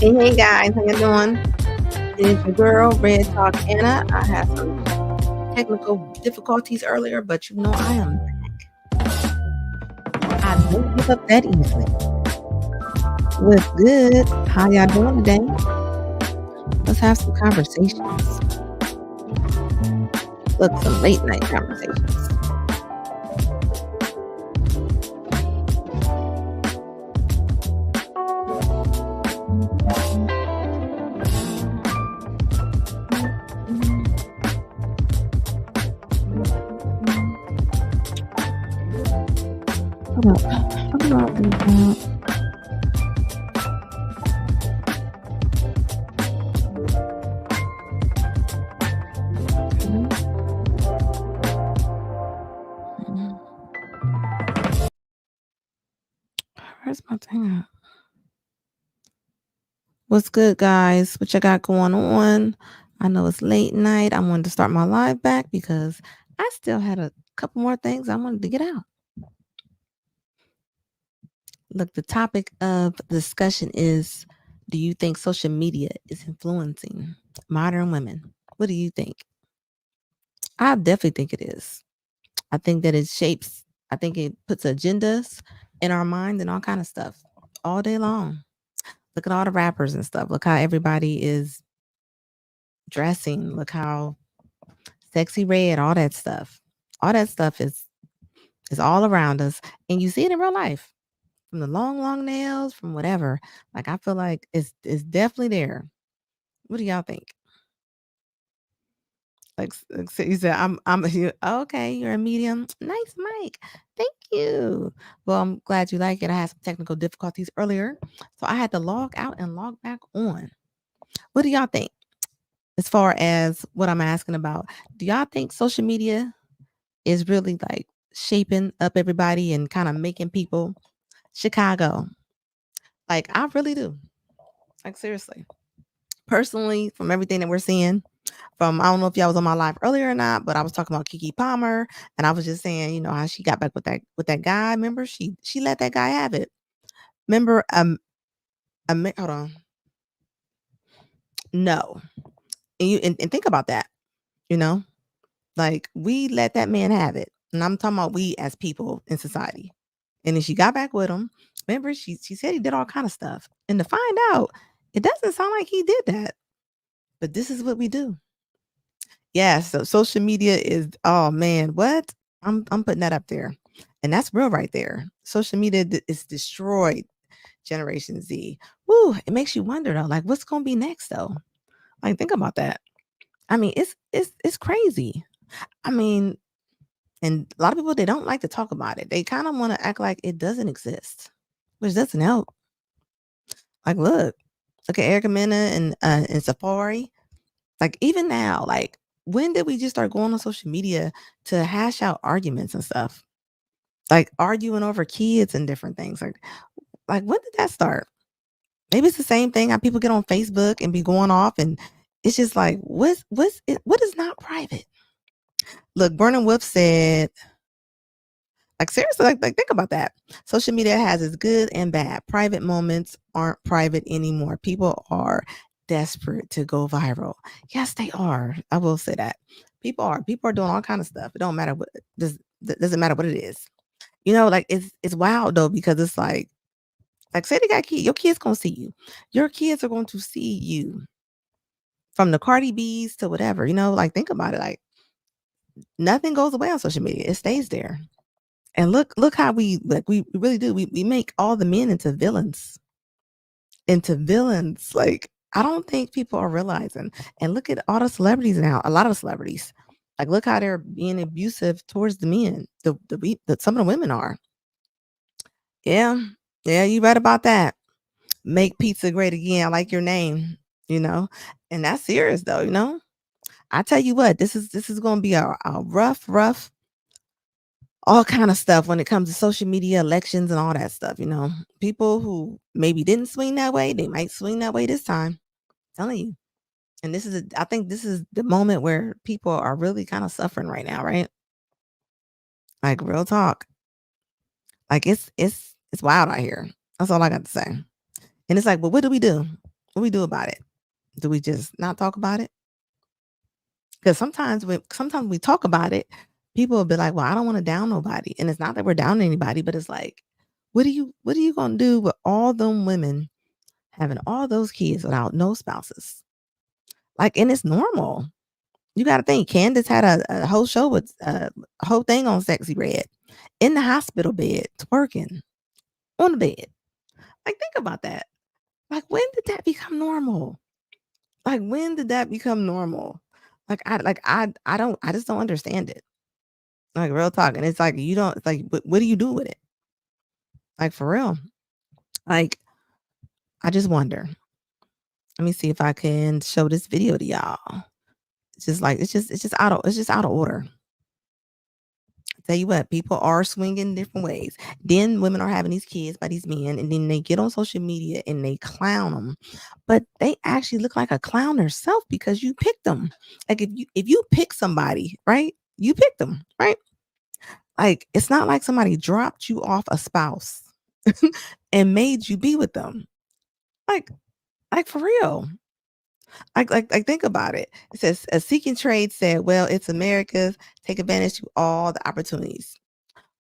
Hey guys, how you doing? It's your girl, Red Talk Anna. I had some technical difficulties earlier, but I am back. I don't give up that easily. What's good? How y'all doing today? Let's have some conversations. Look, some late night conversations. Hold on. Where's my thing at? What's good, guys? What you got going on? I know it's late night. I wanted to start my live back because I still had a couple more things I wanted to get out. Look, the topic of discussion is, do you think social media is influencing modern women? What do you think? I definitely think it is. I think that it shapes, I think it puts agendas in our mind and all kind of stuff all day long. Look at all the rappers and stuff. Look how everybody is dressing. Look how sexy red, all that stuff. All that stuff is all around us. And you see it in real life. From the long nails, from whatever. Like I feel like it's definitely there. What do y'all think? So you said okay, you're a medium. Nice mic. Thank you. Well, I'm glad you like it. I had some technical difficulties earlier. So I had to log out and log back on. What do y'all think? As far as what I'm asking about, do y'all think social media is really like shaping up everybody and kind of making people Chicago? Like I really do. Like seriously. Personally, from everything that we're seeing, from I don't know if y'all was on my live earlier or not, but I was talking about Kiki Palmer, and I was just saying, how she got back with that guy. Remember, she let that guy have it. Remember, hold on, no, and think about that. Like we let that man have it, and I'm talking about we as people in society. And then she got back with him. Remember, she said he did all kind of stuff, and to find out, it doesn't sound like he did that. But this is what we do. Yeah, so social media is, oh man, what? I'm putting that up there. And that's real right there. Social media is destroyed Generation Z. Woo, it makes you wonder though, like what's gonna be next though? Like think about that. I mean, it's crazy. I mean, and a lot of people they don't like to talk about it. They kind of want to act like it doesn't exist, which doesn't help. Like look at Erica Mena and Safari. Like even now, like when did we just start going on social media to hash out arguments and stuff? Like arguing over kids and different things. Like when did that start? Maybe it's the same thing how people get on Facebook and be going off and it's just like what is not private? Look, Burning Wolf said, like seriously, like think about that. Social media has its good and bad. Private moments aren't private anymore. People are desperate to go viral. Yes, they are. I will say that. People are doing all kind of stuff. It don't matter what doesn't matter what it is. Like it's wild though, because it's like say they got kids, your kids gonna see you. Your kids are going to see you from the Cardi B's to whatever, like think about it. Like nothing goes away on social media. It stays there. And look how we really do. We make all the men into villains. Like I don't think people are realizing. And look at all the celebrities now. A lot of celebrities. Like look how they're being abusive towards the men. Some of the women are. Yeah. Yeah, you right about that. Make pizza great again. I like your name, And that's serious though, I tell you what, this is gonna be a rough all kind of stuff when it comes to social media, elections, and all that stuff. People who maybe didn't swing that way, they might swing that way this time. I'm telling you. And I think this is the moment where people are really kind of suffering right now, right? Like real talk. Like it's wild out here. That's all I got to say. And it's like, well, what do we do? What we do about it? Do we just not talk about it? Because sometimes we talk about it, people will be like, "Well, I don't want to down nobody," and it's not that we're down anybody, but it's like, what are you gonna do with all them women having all those kids without no spouses? Like, and it's normal. You got to think. Candace had a whole show with a whole thing on Sexy Red in the hospital bed, twerking on the bed. Like, think about that. Like, when did that become normal? Like, when did that become normal? I just don't understand it. Like, real talk. And it's like, you don't, it's like, what do you do with it? Like, for real. Like, I just wonder. Let me see if I can show this video to y'all. It's just like, it's just out of order. Tell you what, people are swinging different ways. Then women are having these kids by these men, and then they get on social media and they clown them. But they actually look like a clown herself because you picked them. Like, if you pick somebody, right? You picked them, right? Like, it's not like somebody dropped you off a spouse and made you be with them. Like, for real. Like think about it. It says a Seeking Trade said, well, it's America's, take advantage of all the opportunities.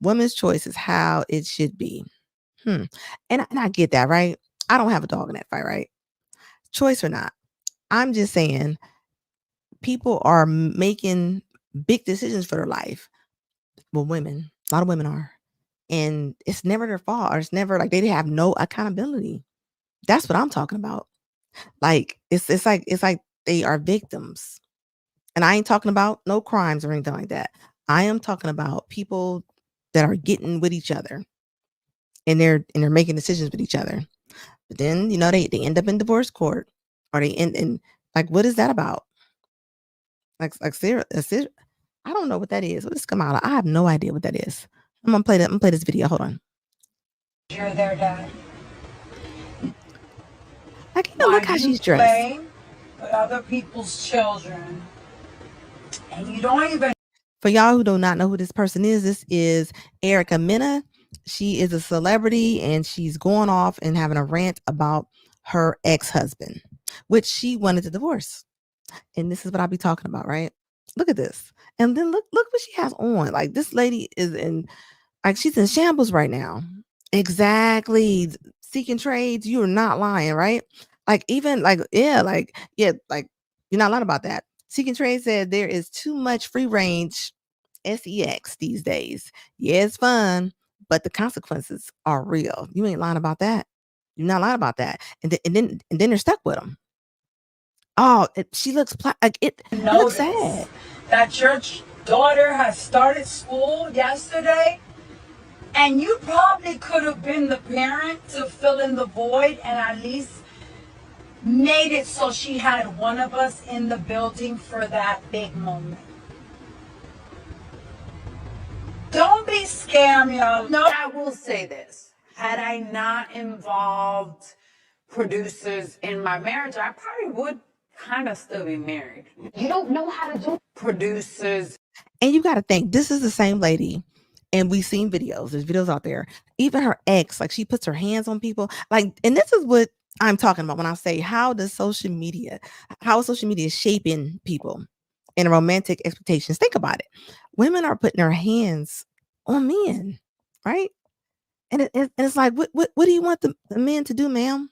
Women's choice is how it should be. And I get that, right? I don't have a dog in that fight, right? Choice or not. I'm just saying people are making big decisions for their life. Well, women, a lot of women are. And it's never their fault, or it's never like they have no accountability. That's what I'm talking about. Like it's like they are victims. And I ain't talking about no crimes or anything like that. I am talking about people that are getting with each other and they're making decisions with each other. But then, they end up in divorce court, or they end in, like, what is that about? Like I don't know what that is. What is Kamala? I have no idea what that is. I'm gonna play this video. Hold on. You're their dad. Like, look how she's dressed. Play with other people's children, and you don't even. For y'all who do not know who this person is, this is Erica Mena. She is a celebrity, and she's going off and having a rant about her ex-husband, which she wanted to divorce. And this is what I'll be talking about, right? Look at this. And then look what she has on. Like, this lady is in, like, she's in shambles right now. Exactly. Seeking Trades, you're not lying, right? Like, even like, like you're not lying about that. Seeking Trade said there is too much free range sex these days. Yeah, it's fun, but the consequences are real. You ain't lying about that. You're not lying about that. And then they're stuck with them. Oh, she looks like it looks sad. That your daughter has started school yesterday, and you probably could have been the parent to fill in the void and at least made it so she had one of us in the building for that big moment. Don't be scammed, y'all. No, I will say this. Had I not involved producers in my marriage, I probably would kind of still be married. You don't know how to do producers. And you got to think, this is the same lady. And we've seen videos. There's videos out there. Even her ex, like, she puts her hands on people. Like, and this is what I'm talking about when I say, how is social media shaping people and romantic expectations? Think about it. Women are putting their hands on men, right? And it's like, what do you want the men to do, ma'am?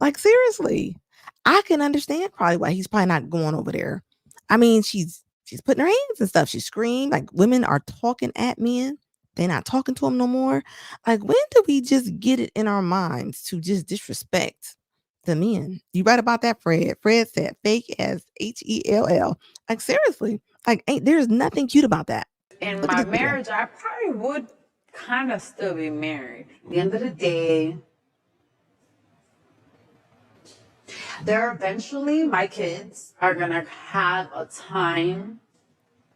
Like, seriously, I can understand probably why he's probably not going over there. I mean, she's putting her hands and stuff. She screamed. Like, women are talking at men. They're not talking to them no more. Like, when do we just get it in our minds to just disrespect the men? You right about that, Fred. Fred said fake as HELL. Like, seriously, like, there's nothing cute about that. In my marriage, I probably would kind of still be married. At the end of the day, eventually my kids are going to have a time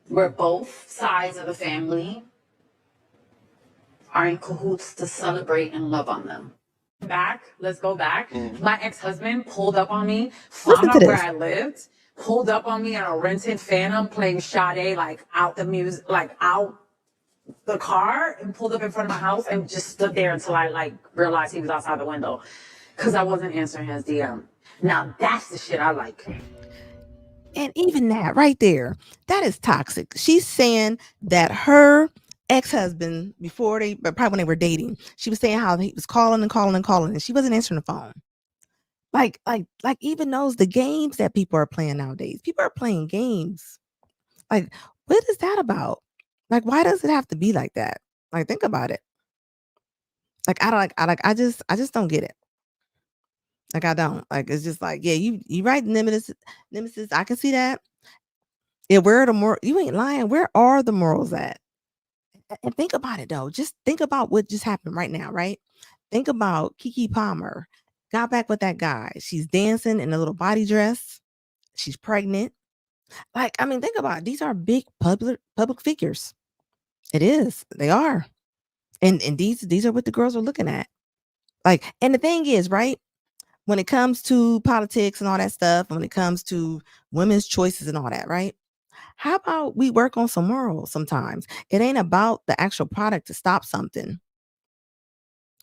where both sides of the family are in cahoots to celebrate and love on them. Let's go back. My ex-husband pulled up on me, found out where I lived, pulled up on me in a rented Phantom playing Sade, like out the music, like out the car, and pulled up in front of my house and just stood there until I like realized he was outside the window because I wasn't answering his DM. Now that's the shit I like. And even that right there, that is toxic. She's saying that her ex-husband, before they, but probably when they were dating, she was saying how he was calling and calling and calling, and she wasn't answering the phone. Like even knows the games that people are playing nowadays. People are playing games. Like, what is that about? Like, why does it have to be like that? Like, think about it. Like, I just don't get it. Like, I don't. Like, it's just like, yeah, you right, nemesis. I can see that. Yeah, where are the more you ain't lying. Where are the morals at? And think about it though. Just think about what just happened right now, right? Think about Kiki Palmer. Got back with that guy. She's dancing in a little body dress. She's pregnant. Like, I mean, think about it. These are big public figures. It is. They are. And these are what the girls are looking at. Like, and the thing is, right? When it comes to politics and all that stuff, when it comes to women's choices and all that, right? How about we work on some morals sometimes? It ain't about the actual product to stop something.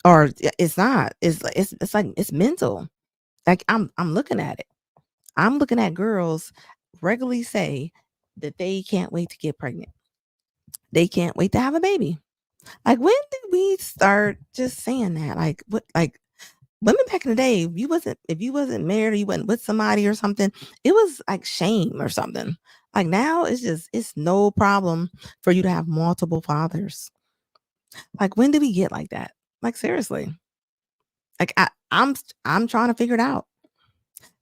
Or it's not. It's like it's mental. Like I'm looking at it. I'm looking at girls regularly say that they can't wait to get pregnant. They can't wait to have a baby. Like when did we start just saying that? Like what like women back in the day, if you wasn't married or you wasn't with somebody or something, it was like shame or something. Like now it's no problem for you to have multiple fathers. Like when did we get like that? Like seriously. Like I'm trying to figure it out.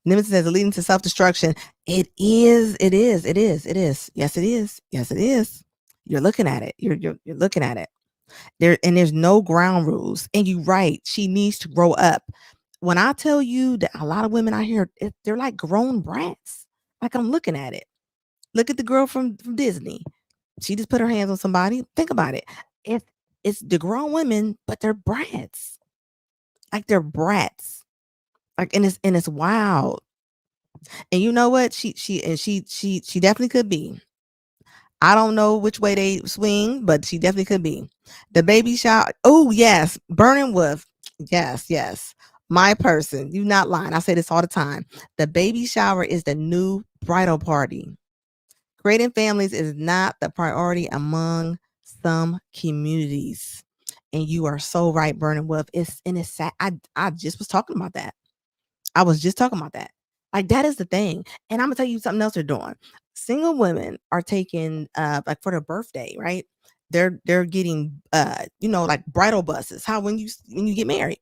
Nemesis says leading to self-destruction. It is. Yes, it is. Yes, it is. You're looking at it. You're looking at it. There's no ground rules. And you're right. She needs to grow up. When I tell you that a lot of women out here, they're like grown brats. Like I'm looking at it. Look at the girl from Disney. She just put her hands on somebody. Think about it. It's the grown women, but they're brats. Like they're brats. Like and it's wild. And you know what? She definitely could be. I don't know which way they swing, but she definitely could be. The baby shower. Oh, yes. Burning with. Yes, yes. My person. You not lying. I say this all the time. The baby shower is the new bridal party. Creating families is not the priority among some communities. And you are so right, Burning Wolf. It's sad. I just was talking about that. I was just talking about that. Like that is the thing. And I'm gonna tell you something else they're doing. Single women are taking like for their birthday, right? They're getting like bridal buses. How when you get married.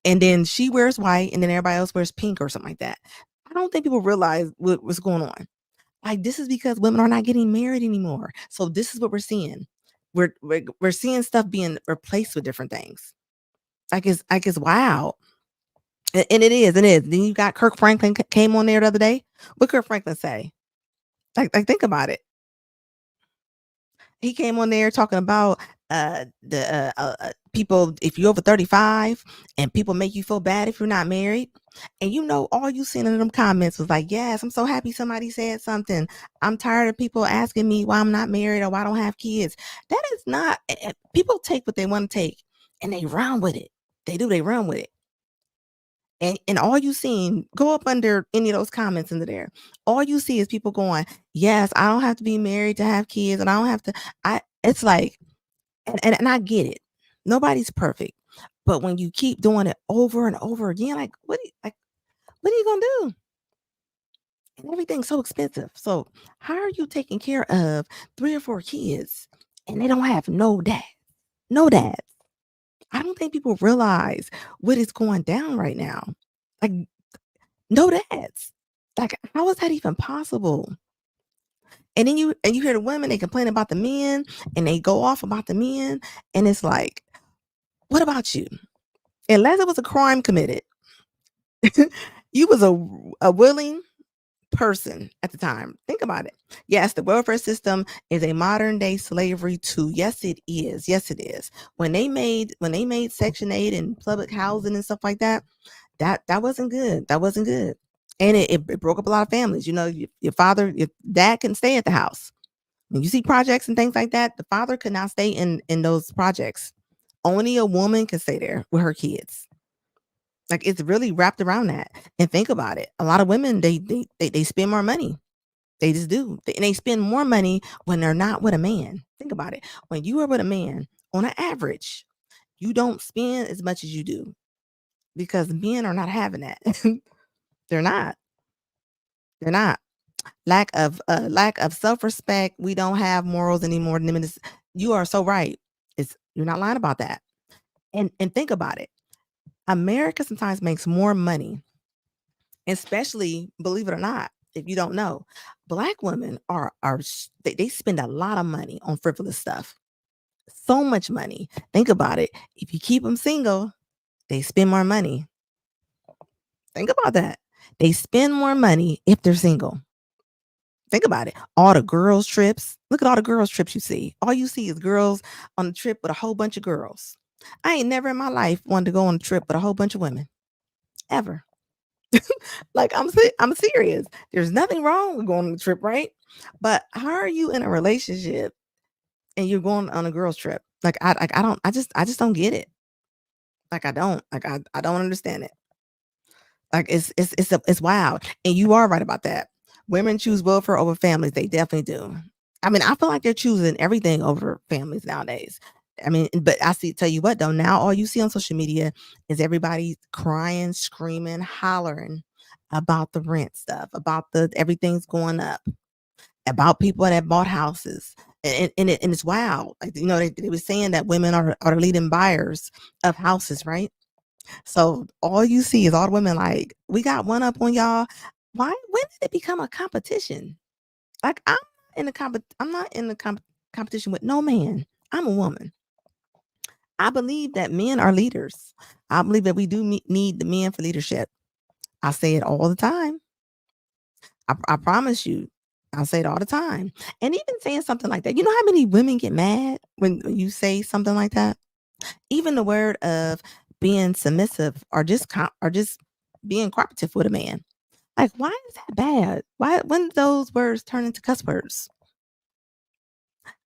And then she wears white and then everybody else wears pink or something like that. I don't think people realize what's going on. Like this is because women are not getting married anymore. So this is what we're seeing. We're seeing stuff being replaced with different things. Like it's wow. And it is. Then you got Kirk Franklin came on there the other day. What Kirk Franklin say? Like think about it. He came on there talking about the people if you're over 35 and people make you feel bad if you're not married. And all you seen in them comments was like, yes, I'm so happy somebody said something. I'm tired of people asking me why I'm not married or why I don't have kids. That is not people take what they want to take and they run with it. They run with it. And all you seen, go up under any of those comments into there. All you see is people going, yes, I don't have to be married to have kids, and I don't have to. It's like, and I get it. Nobody's perfect, but when you keep doing it over and over again, like what are you gonna do? And everything's so expensive. So how are you taking care of 3 or 4 kids and they don't have no dad, no dads? I don't think people realize what is going down right now. Like no dads. Like, how is that even possible? And then you hear the women, they complain about the men and they go off about the men. And it's like, what about you? Unless it was a crime committed, you was a willing person at the time. Think about it. Yes, the welfare system is a modern day slavery too. Yes, it is. Yes, it is. When they made Section 8 and public housing and stuff like that, that wasn't good. That wasn't good. And it broke up a lot of families. Your dad couldn't stay at the house. When you see projects and things like that, the father could not stay in those projects. Only a woman could stay there with her kids. Like, it's really wrapped around that. And think about it. A lot of women, they spend more money. They just do. And they spend more money when they're not with a man. Think about it. When you are with a man, on an average, you don't spend as much as you do because men are not having that. They're not. They're not. Lack of self-respect. We don't have morals anymore. You are so right. You're not lying about that. And think about it. America sometimes makes more money, especially, believe it or not, if you don't know, black women they spend a lot of money on frivolous stuff. So much money. Think about it. If you keep them single, they spend more money. Think about that. They spend more money if they're single. Think about it. All the girls' trips. Look at all the girls' trips you see. All you see is girls on a trip with a whole bunch of girls. I ain't never in my life wanted to go on a trip with a whole bunch of women. Ever. Like, I'm serious. There's nothing wrong with going on a trip, right? But how are you in a relationship and you're going on a girls' trip? Like, I just don't get it. Like, I don't understand it. Like, it's wild. And you are right about that. Women choose welfare over families. They definitely do. I mean, I feel like they're choosing everything over families nowadays. I mean, but tell you what though, now all you see on social media is everybody crying, screaming, hollering about the rent stuff, about the everything's going up, about people that bought houses. And it's wild. Like, they were saying that women are the leading buyers of houses, right? So all you see is all the women like, we got one up on y'all. Why? When did it become a competition? Like, I'm not in the competition with no man. I'm a woman. I believe that men are leaders. I believe that we do need the men for leadership. I say it all the time. I promise you. I say it all the time. And even saying something like that, you know how many women get mad when you say something like that? Even the word of being submissive or just being cooperative with a man. Like, why is that bad? Why when did those words turn into cuss words?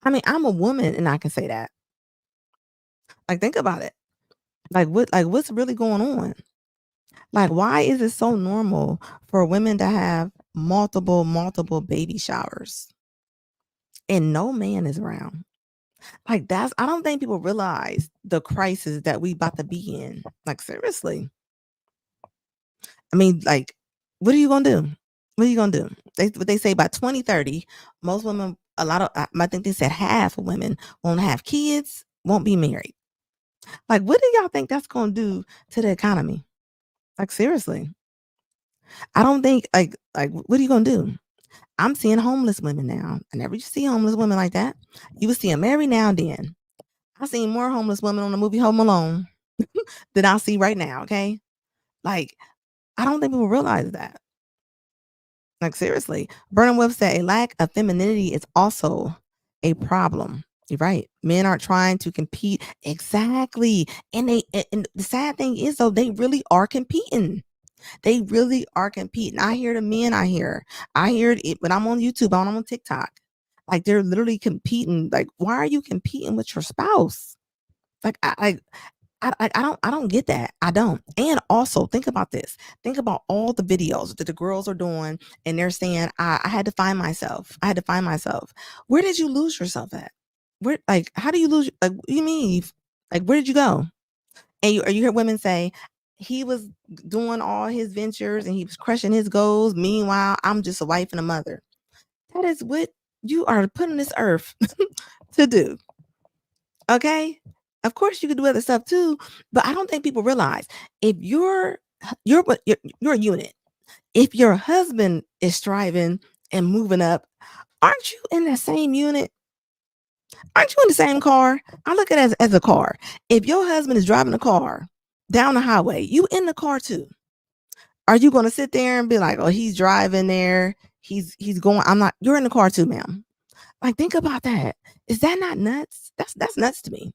I mean, I'm a woman and I can say that. Like, think about it. What's really going on? Like, why is it so normal for women to have multiple baby showers and no man is around? Like, I don't think people realize the crisis that we about to be in. Like, seriously. I mean, like, what are you gonna do? What are you gonna do? They say by 2030, most women, I think they said half of women won't have kids, won't be married. Like, what do y'all think that's gonna do to the economy? Like, seriously, I don't think like what are you gonna do? I'm seeing homeless women now. I never used to see homeless women like that. You would see them every now and then. I seen more homeless women on the movie Home Alone than I see right now. Okay, like, I don't think people realize that. Like, seriously, Vernon Webb said a lack of femininity is also a problem. You're right. Men aren't trying to compete exactly, and the sad thing is though they really are competing. They really are competing. I hear the men. I hear it when I'm on YouTube. When I'm on TikTok. Like, they're literally competing. Like, why are you competing with your spouse? Like, I don't get that. I don't. And also think about this. Think about all the videos that the girls are doing, and they're saying, I had to find myself. I had to find myself. Where did you lose yourself at? Where, like, how do you lose? Like, what do you mean? Like, where did you go? And you hear women say he was doing all his ventures and he was crushing his goals. Meanwhile, I'm just a wife and a mother. That is what you are put on this earth to do. Okay? Of course you could do other stuff too, but I don't think people realize if you're a unit. If your husband is striving and moving up, aren't you in the same unit? Aren't you in the same car? I look at it as a car. If your husband is driving a car down the highway, you in the car too. Are you going to sit there and be like, "Oh, he's driving there. He's going. I'm not." You're in the car too, ma'am. Like, think about that. Is that not nuts? That's nuts to me.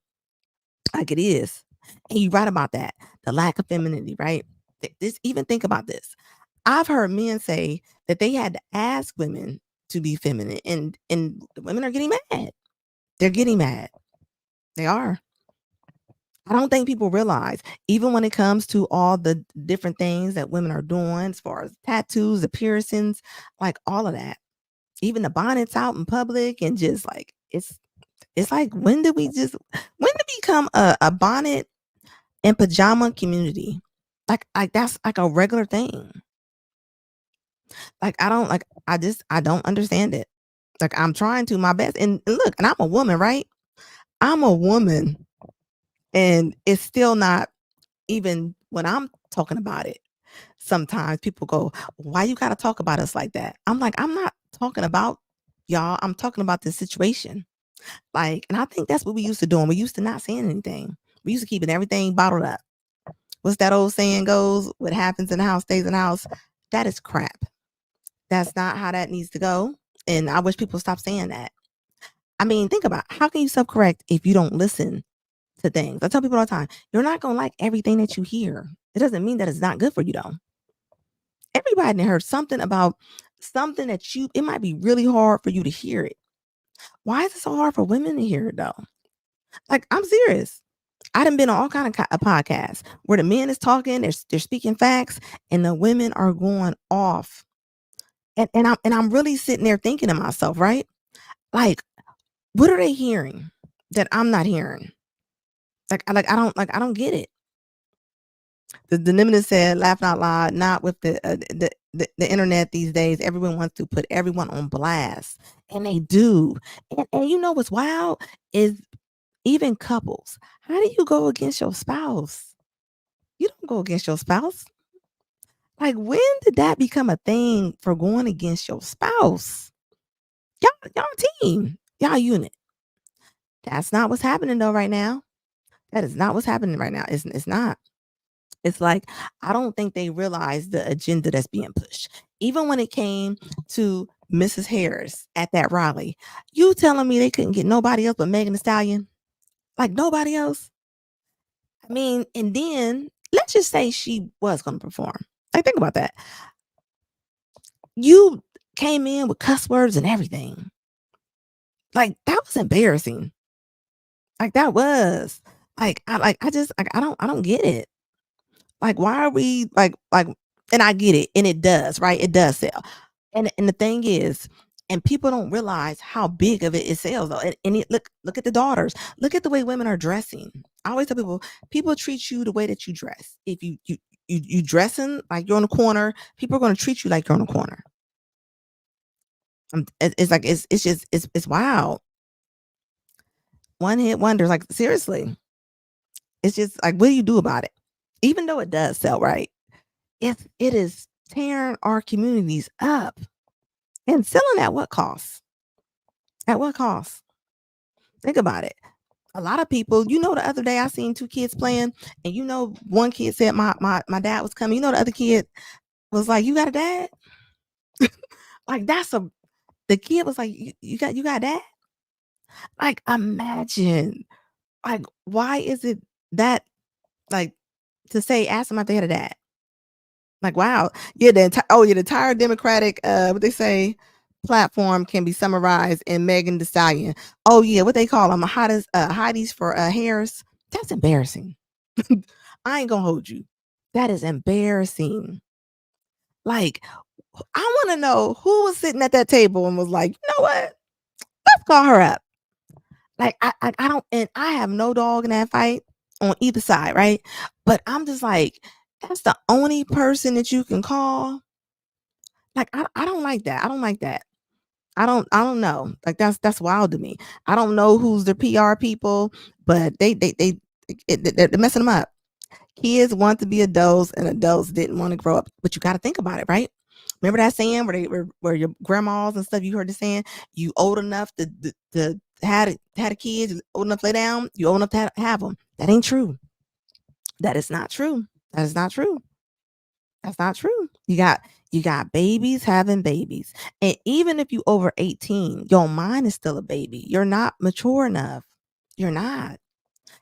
Like, it is. And you right about that. The lack of femininity, right? This even think about this. I've heard men say that they had to ask women to be feminine, and the women are getting mad. They're getting mad. They are. I don't think people realize, even when it comes to all the different things that women are doing, as far as tattoos, the piercings, like all of that, even the bonnets out in public, and just like it's like, when did we become a bonnet and pajama community? Like that's like a regular thing. Like I don't understand it. Like I'm trying to my best. And look, and I'm a woman, right? I'm a woman, and it's still not, even when I'm talking about it. Sometimes people go, "Why you got to talk about us like that?" I'm like, "I'm not talking about y'all. I'm talking about the situation." Like, and I think that's what we used to doing. We used to not saying anything. We used to keeping everything bottled up. What's that old saying goes? What happens in the house stays in the house. That is crap. That's not how that needs to go. And I wish people stop saying that. I mean, think about, how can you self correct if you don't listen to things? I tell people all the time, you're not gonna like everything that you hear. It doesn't mean that it's not good for you though. Everybody done heard something about something that it might be really hard for you to hear it. Why is it so hard for women to hear it though? Like, I'm serious. I done been on all kind of podcasts where the men is talking, they're speaking facts, and the women are going off. And I'm really sitting there thinking to myself, right? Like, what are they hearing that I'm not hearing? I don't get it. The Nimina said, laughing out loud, not with the internet these days. Everyone wants to put everyone on blast, and they do. And you know what's wild is, even couples. How do you go against your spouse? You don't go against your spouse. Like, when did that become a thing for going against your spouse? Y'all team, y'all unit. That's not what's happening though right now. That is not what's happening right now. It's not. It's like, I don't think they realize the agenda that's being pushed. Even when it came to Mrs. Harris at that rally, you telling me they couldn't get nobody else but Megan Thee Stallion? Like, nobody else? I mean, and then let's just say she was going to perform. Like, think about that. You came in with cuss words and everything. Like, that was embarrassing. Like, that was I don't get it. Like, why are we like, and I get it, and it does, right? It does sell. And the thing is, and people don't realize how big of it sells though. Look at the daughters. Look at the way women are dressing. I always tell people treat you the way that you dress. If you dressing like you're on the corner, people are going to treat you like you're on the corner. It's like it's just it's wild. One hit wonders. Like, seriously, it's just like, what do you do about it? Even though it does sell, right? It is tearing our communities up, and selling at what cost? At what cost? Think about it. A lot of people, the other day I seen two kids playing, and one kid said my dad was coming. The other kid was like, "You got a dad?" Like, the kid was like, "You got a dad?" Like, imagine. Like, why is it that, like, to say, ask them if they had a dad? Like, wow. Yeah, the entire Democratic, what they say, platform can be summarized in Megan Thee Stallion. Oh yeah, what they call them, hotties for Harris. That's embarrassing. I ain't gonna hold you. That is embarrassing. Like, I want to know who was sitting at that table and was like, you know what? Let's call her up. Like, I don't, and I have no dog in that fight on either side, right? But I'm just like, that's the only person that you can call. Like, I don't like that. I don't like that. I don't know. Like, that's wild to me. I don't know who's the PR people, but they're messing them up. Kids want to be adults, and adults didn't want to grow up. But you got to think about it, right? Remember that saying where your grandmas and stuff, you heard the saying, you old enough to had a kid, old enough to lay down, you old enough to have them. That ain't true. That is not true. That is not true. That's not true. You got babies having babies. And even if you over 18, your mind is still a baby. You're not mature enough. You're not.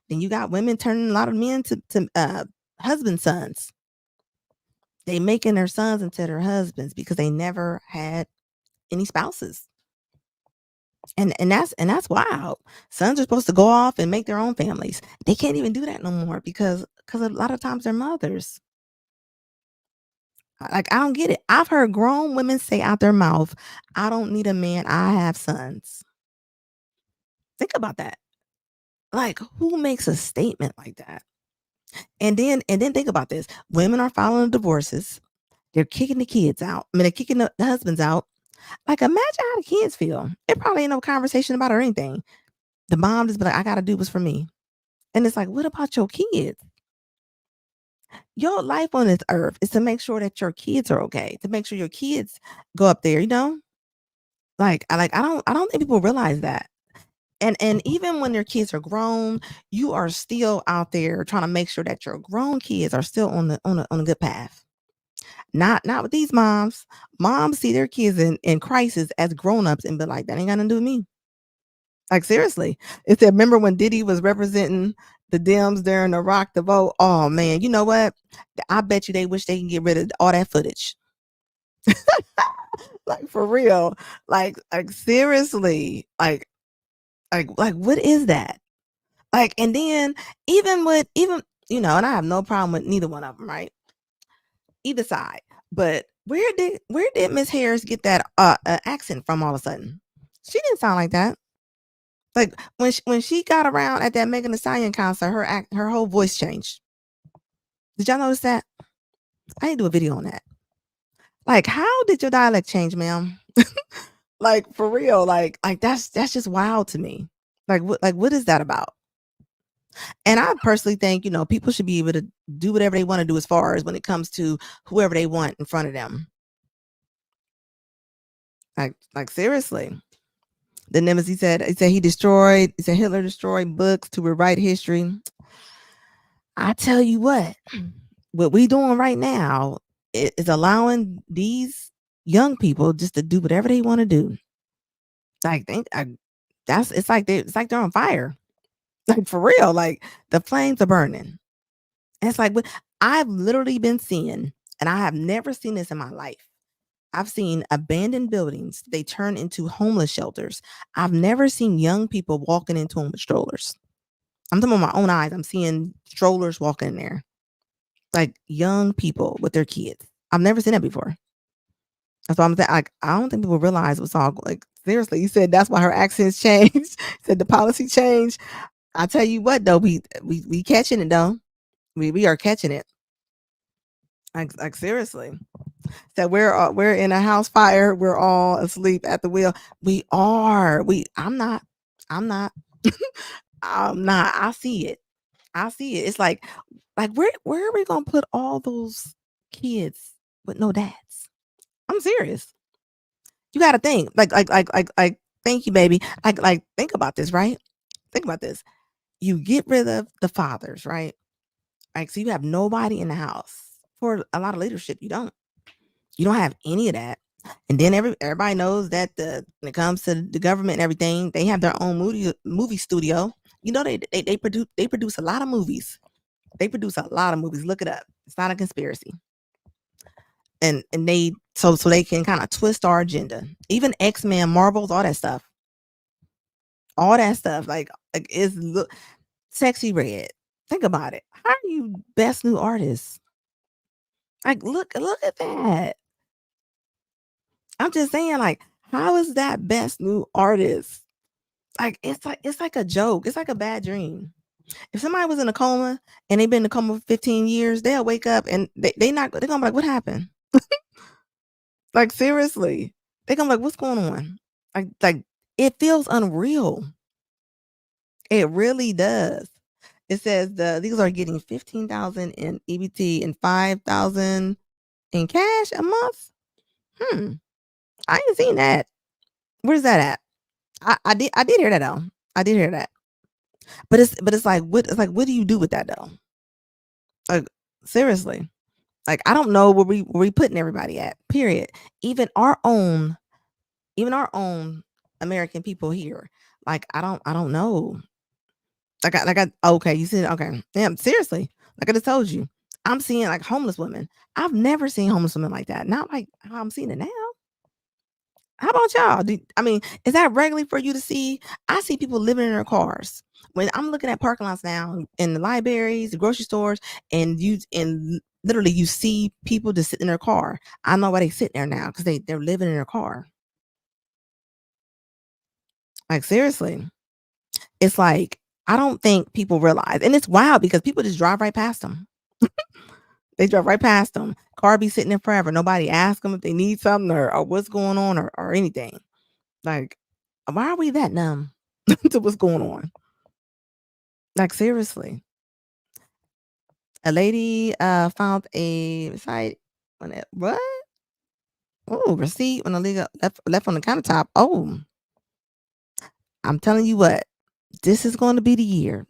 Then you got women turning a lot of men to husband sons. They making their sons into their husbands because they never had any spouses. And that's wild. Sons are supposed to go off and make their own families. They can't even do that no more because a lot of times they're mothers. Like, I don't get it. I've heard grown women say out their mouth, "I don't need a man. I have sons." Think about that. Like, who makes a statement like that? And then think about this. Women are filing divorces. They're kicking the kids out. I mean, they're kicking the husbands out. Like, imagine how the kids feel. It probably ain't no conversation about it or anything. The mom just be like, "I gotta do what's for me." And it's like, what about your kids? Your life on this earth is to make sure that your kids are okay, to make sure your kids go up there, you know? I don't think people realize that. And even when your kids are grown, you are still out there trying to make sure that your grown kids are still on a good path. Not with these moms. Moms see their kids in crisis as grown-ups and be like, that ain't got nothing to do with me. Like, seriously. It said, remember when Diddy was representing the Dems during the Rock the Vote? Oh man, you know what? I bet you they wish they can get rid of all that footage. Like, for real. Like seriously. Like what is that? Like, and then even and I have no problem with neither one of them, right? Either side. But where did Miss Harris get that accent from all of a sudden? She didn't sound like that. Like, when she got around at that Megan Thee Stallion concert, her whole voice changed. Did y'all notice that? I need to do a video on that. Like, how did your dialect change, ma'am? Like, for real. Like that's just wild to me. Like what is that about? And I personally think, people should be able to do whatever they want to do as far as when it comes to whoever they want in front of them. Like seriously. The Nemesis he said Hitler destroyed books to rewrite history. I tell you what we doing right now is allowing these young people just to do whatever they want to do. Like, it's like they're on fire. Like, for real. Like, the flames are burning. And it's like, I've literally been seeing, and I have never seen this in my life. I've seen abandoned buildings. They turn into homeless shelters. I've never seen young people walking into them with strollers. I'm talking about my own eyes. I'm seeing strollers walking in there, like young people with their kids. I've never seen that before. That's why I'm saying, like, I don't think people realize what's all like. Seriously, you said that's why her accents changed. Said the policy changed. I tell you what, though, we catching it though. We are catching it. Like seriously. So we're in a house fire. We're all asleep at the wheel. We are. I'm not. I'm not. I'm not. I see it. I see it. It's like where are we gonna put all those kids with no dads? I'm serious. You got to think. Like. Thank you, baby. Like. Think about this, right? Think about this. You get rid of the fathers, right? Like, so you have nobody in the house for a lot of leadership. You don't have any of that. And then everybody knows that when it comes to the government and everything, they have their own movie studio. They produce a lot of movies. They produce a lot of movies. Look it up. It's not a conspiracy. And they so they can kind of twist our agenda. Even X-Men, Marvels, all that stuff. All that stuff. Like is Sexy Red. Think about it. How are you best new artist? Like, look at that. I'm just saying, like, how is that best new artist? Like it's like a joke. It's like a bad dream. If somebody was in a coma and they've been in a coma for 15 years, they'll wake up and they're gonna be like, what happened? Like, seriously. They're gonna be like, what's going on? Like it feels unreal. It really does. It says these are getting 15,000 in EBT and 5,000 in cash a month. Hmm. I ain't seen that. Where's that at? I did hear that though. I did hear that. But it's like what do you do with that though? Like, seriously. Like, I don't know where we putting everybody at. Period. Even our own even our own American people here. Like, I don't know. Like I okay, you said okay. Damn, seriously. Like I just told you. I'm seeing like homeless women. I've never seen homeless women like that. Not like how I'm seeing it now. How about y'all? I mean, is that regularly for you to see? I see people living in their cars. When I'm looking at parking lots now in the libraries, the grocery stores, and literally you see people just sitting in their car. I know why they sit there now because they're living in their car. Like seriously, it's like I don't think people realize, and it's wild because people just drive right past them. They drive right past them. Car be sitting there forever. Nobody asks them if they need something or what's going on or anything. Like, why are we that numb to what's going on? Like, seriously. A lady found a site on it. What? Oh, receipt when the legal left on the countertop. Oh, I'm telling you what, this is going to be the year.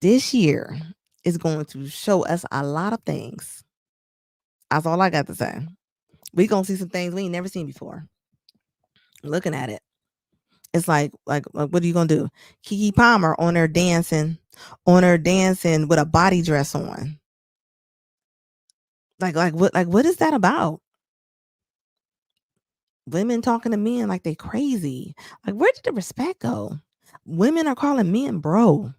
This year is going to show us a lot of things. That's all I got to say. We gonna see some things we ain't never seen before. Looking at it. It's like what are you gonna do? Kiki Palmer on her dancing with a body dress on. Like what is that about? Women talking to men like they crazy. Like where did the respect go? Women are calling men bro.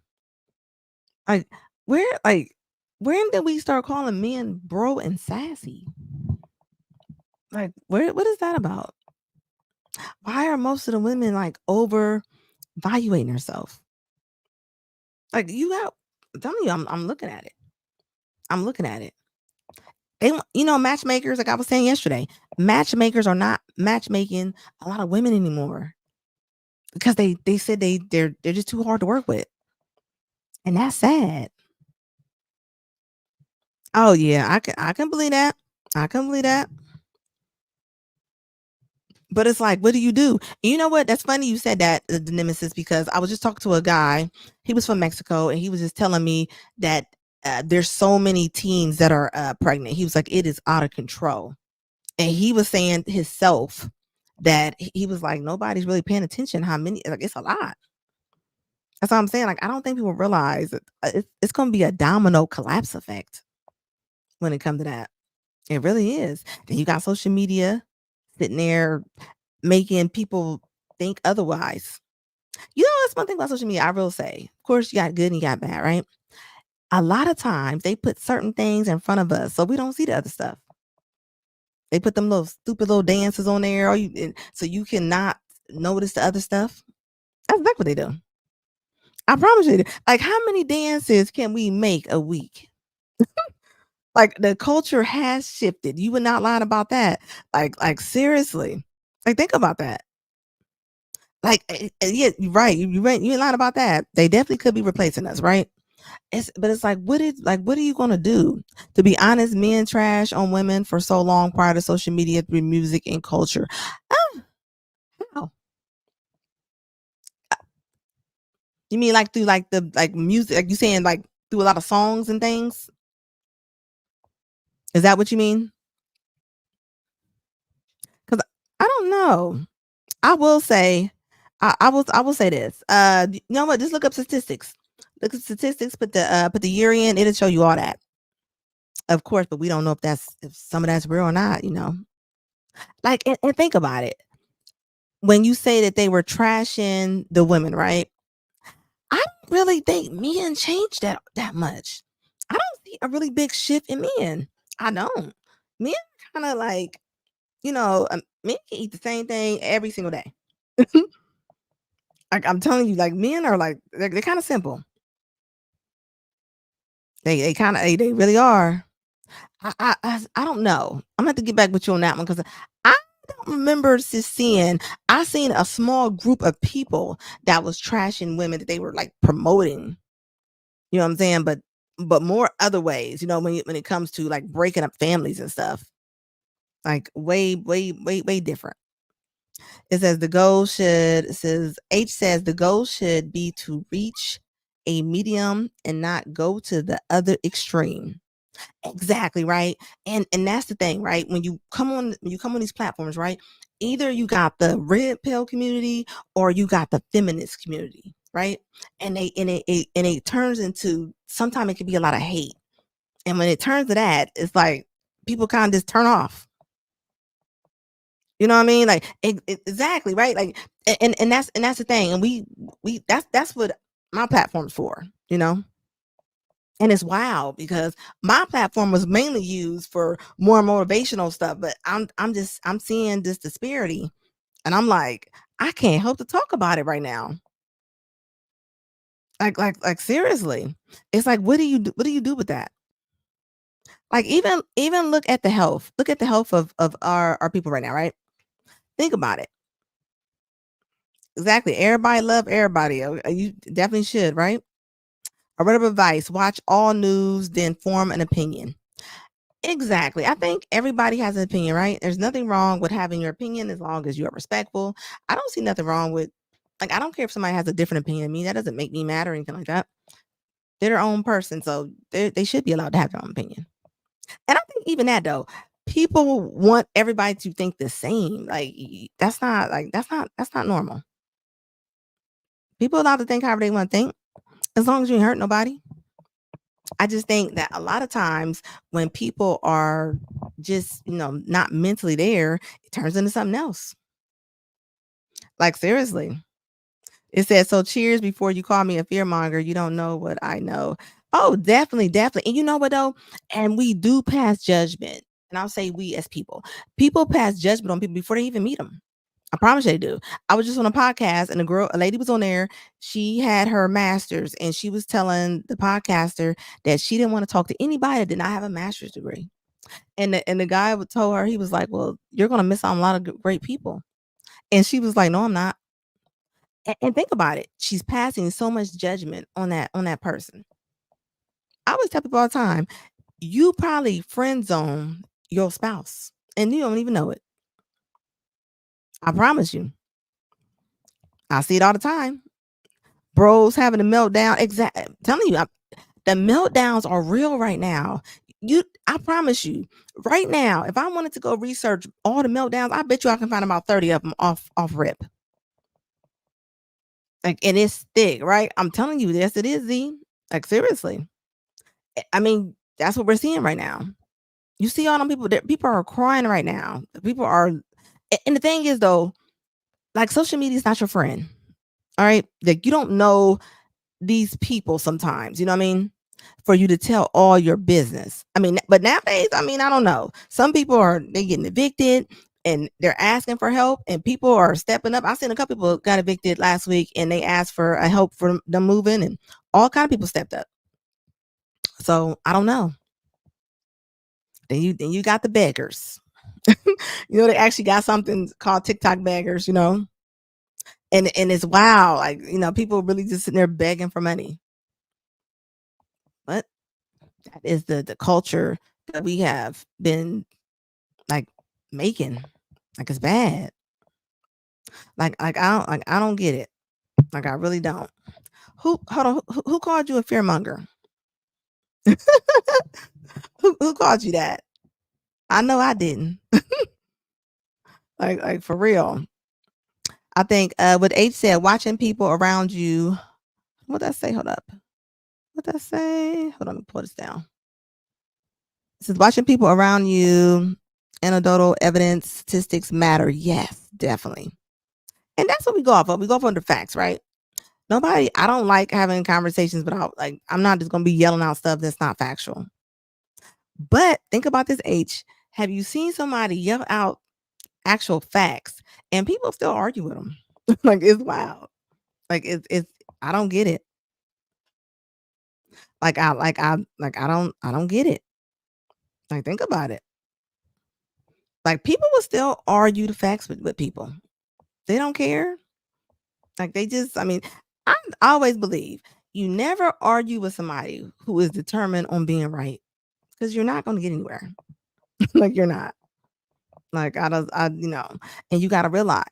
Like like when did we start calling men bro and sassy? Like what is that about? Why are most of the women like over evaluating herself? Like you got I'm telling you, I'm looking at it. I'm looking at it. Matchmakers, like I was saying yesterday, matchmakers are not matchmaking a lot of women anymore because they said they're just too hard to work with, and that's sad. Oh yeah, I can believe that. I can believe that. But it's like, what do you do? And you know what? That's funny you said that, the nemesis, because I was just talking to a guy. He was from Mexico, and he was just telling me that there's so many teens that are pregnant. He was like, it is out of control. And he was saying himself that he was like, nobody's really paying attention how many, like, it's a lot. That's what I'm saying. Like, I don't think people realize that it's going to be a domino collapse effect when it comes to that. It really is. Then you got social media sitting there making people think otherwise. That's one thing about social media. I will say, of course, you got good and you got bad, right? A lot of times they put certain things in front of us so we don't see the other stuff. They put them little stupid little dances on there, so you cannot notice the other stuff. That's exactly what they do. I promise you. Like, how many dances can we make a week? Like, the culture has shifted. You would not lie about that. Like seriously. Like, think about that. Like, yeah, you're right. You ain't lying about that. They definitely could be replacing us, right? But it's like, what are you gonna do? To be honest, men trash on women for so long prior to social media through music and culture. Oh, how? You mean like through like the like music, like you saying like through a lot of songs and things? Is that what you mean? Because I don't know. I will say, I will say this. You know what? Just look up statistics. Look at statistics. Put the year in. It'll show you all that. Of course, but we don't know if some of that's real or not. Like and think about it. When you say that they were trashing the women, right? I don't really think men changed that much. I don't see a really big shift in men. I don't. Men kind of like, men can eat the same thing every single day. Like I'm telling you, like men are like they're kind of simple. They kind of they really are. I don't know. I'm gonna have to get back with you on that one because I don't remember just seeing. I seen a small group of people that was trashing women that they were like promoting. You know what I'm saying? But more other ways. When it comes to like breaking up families and stuff, like way way way way different. It says H says the goal should be to reach a medium and not go to the other extreme. Exactly, right? And that's the thing, right? When you come on these platforms, right? Either you got the red pill community or you got the feminist community, right? And it turns into sometimes it can be a lot of hate. And when it turns to that, it's like people kind of just turn off. You know what I mean? Like exactly, right? Like and that's the thing. And we that's what my platform's for, you know? And it's wild because my platform was mainly used for more motivational stuff, but I'm seeing this disparity and I'm like, I can't help to talk about it right now. Like seriously. It's like what do you do with that? Like even look at the health. Look at the health of our people right now, right? Think about it. Exactly. Everybody love everybody. You definitely should, right? A word of advice: watch all news, then form an opinion. Exactly. I think everybody has an opinion, right? There's nothing wrong with having your opinion as long as you are respectful. I don't see nothing wrong with like I don't care if somebody has a different opinion than me. That doesn't make me mad or anything like that. They're their own person, so they should be allowed to have their own opinion. And I think even that though, people want everybody to think the same. Like that's not normal. People allowed to think however they want to think, as long as you ain't hurt nobody. I just think that a lot of times when people are just, not mentally there, it turns into something else. Like seriously. It says, so cheers before you call me a fearmonger. You don't know what I know. Oh, definitely, definitely. And you know what though? And we do pass judgment. And I'll say we as people. People pass judgment on people before they even meet them. I promise they do. I was just on a podcast and a lady was on there. She had her master's and she was telling the podcaster that she didn't want to talk to anybody that did not have a master's degree. And the guy told her, he was like, well, you're going to miss out on a lot of great people. And she was like, no, I'm not. And think about it. She's passing so much judgment on that person. I always tell people all the time, you probably friend zone your spouse and you don't even know it. I promise you. I see it all the time. Bros having a meltdown. Exactly. Telling you, the meltdowns are real right now. I promise you, right now, if I wanted to go research all the meltdowns, I bet you I can find about 30 of them off rip. Like, and it's thick, right? I'm telling you, yes, it is Z. Like, seriously. I mean, that's what we're seeing right now. You see all them people that people are crying right now. People are, and the thing is though, like social media is not your friend. All right. Like you don't know these people sometimes, you know what I mean? For you to tell all your business. I mean, but nowadays, I mean, I don't know. Some people they getting evicted and they're asking for help and people are stepping up. I seen a couple people got evicted last week and they asked for a help for them moving and all kind of people stepped up. So I don't know. Then you got the beggars. They actually got something called TikTok beggars, and it's wow, like people really just sitting there begging for money. But that is the culture that we have been like making. Like it's bad. I don't get it. Like I really don't. Who hold on? Who called you a fearmonger? Who called you that? I know I didn't. Like for real. I think what H said, watching people around you. What did I say? Hold up. What did I say? Hold on, let me pull this down. It says watching people around you, anecdotal evidence, statistics matter. Yes, definitely. And that's what we go off of. We go off on the facts, right? I don't like having conversations, but I'm not just gonna be yelling out stuff that's not factual. But think about this, H. Have you seen somebody yell out actual facts and people still argue with them? Like it's wild. Like it's I don't get it. I don't get it. Like think about it. Like people will still argue the facts with people. They don't care. Like they just, I mean, I always believe you never argue with somebody who is determined on being right because you're not going to get anywhere. Like you're not. Like and you got to realize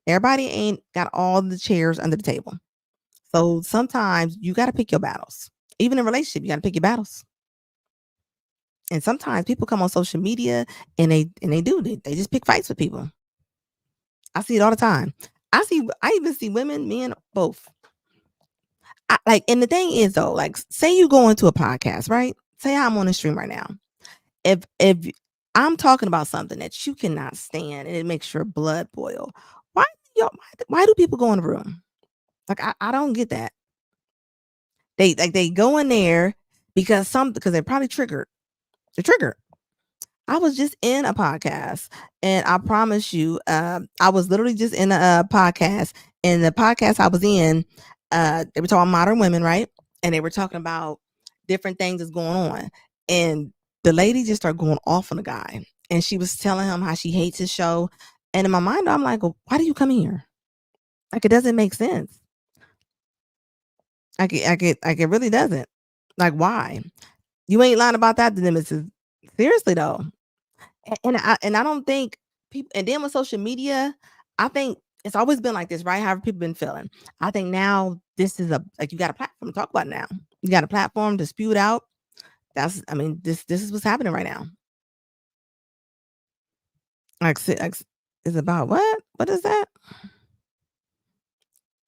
everybody ain't got all the chairs under the table. So sometimes you got to pick your battles. Even in a relationship, you got to pick your battles. And sometimes people come on social media and they just pick fights with people. I see it all the time. I even see women, men, both. And the thing is though, like say you go into a podcast, right? Say I'm on a stream right now. If I'm talking about something that you cannot stand and it makes your blood boil. Why why do people go in the room? Like I don't get that. They go in there because they're probably triggered. They're triggered. I was just in a podcast, and I promise you, I was literally just in a podcast. And the podcast I was in, they were talking modern women, right? And they were talking about different things that's going on. And the lady just started going off on the guy, and she was telling him how she hates his show. And in my mind, I'm like, well, why do you come here? Like, it doesn't make sense. Like it really doesn't. Like, why? You ain't lying about that to them. It's seriously though. And I don't think people, and then with social media, I think it's always been like this, right? How have people been feeling? I think now this is like you got a platform to talk about it now. You got a platform to spew it out. I mean, this is what's happening right now. Is about what? What is that?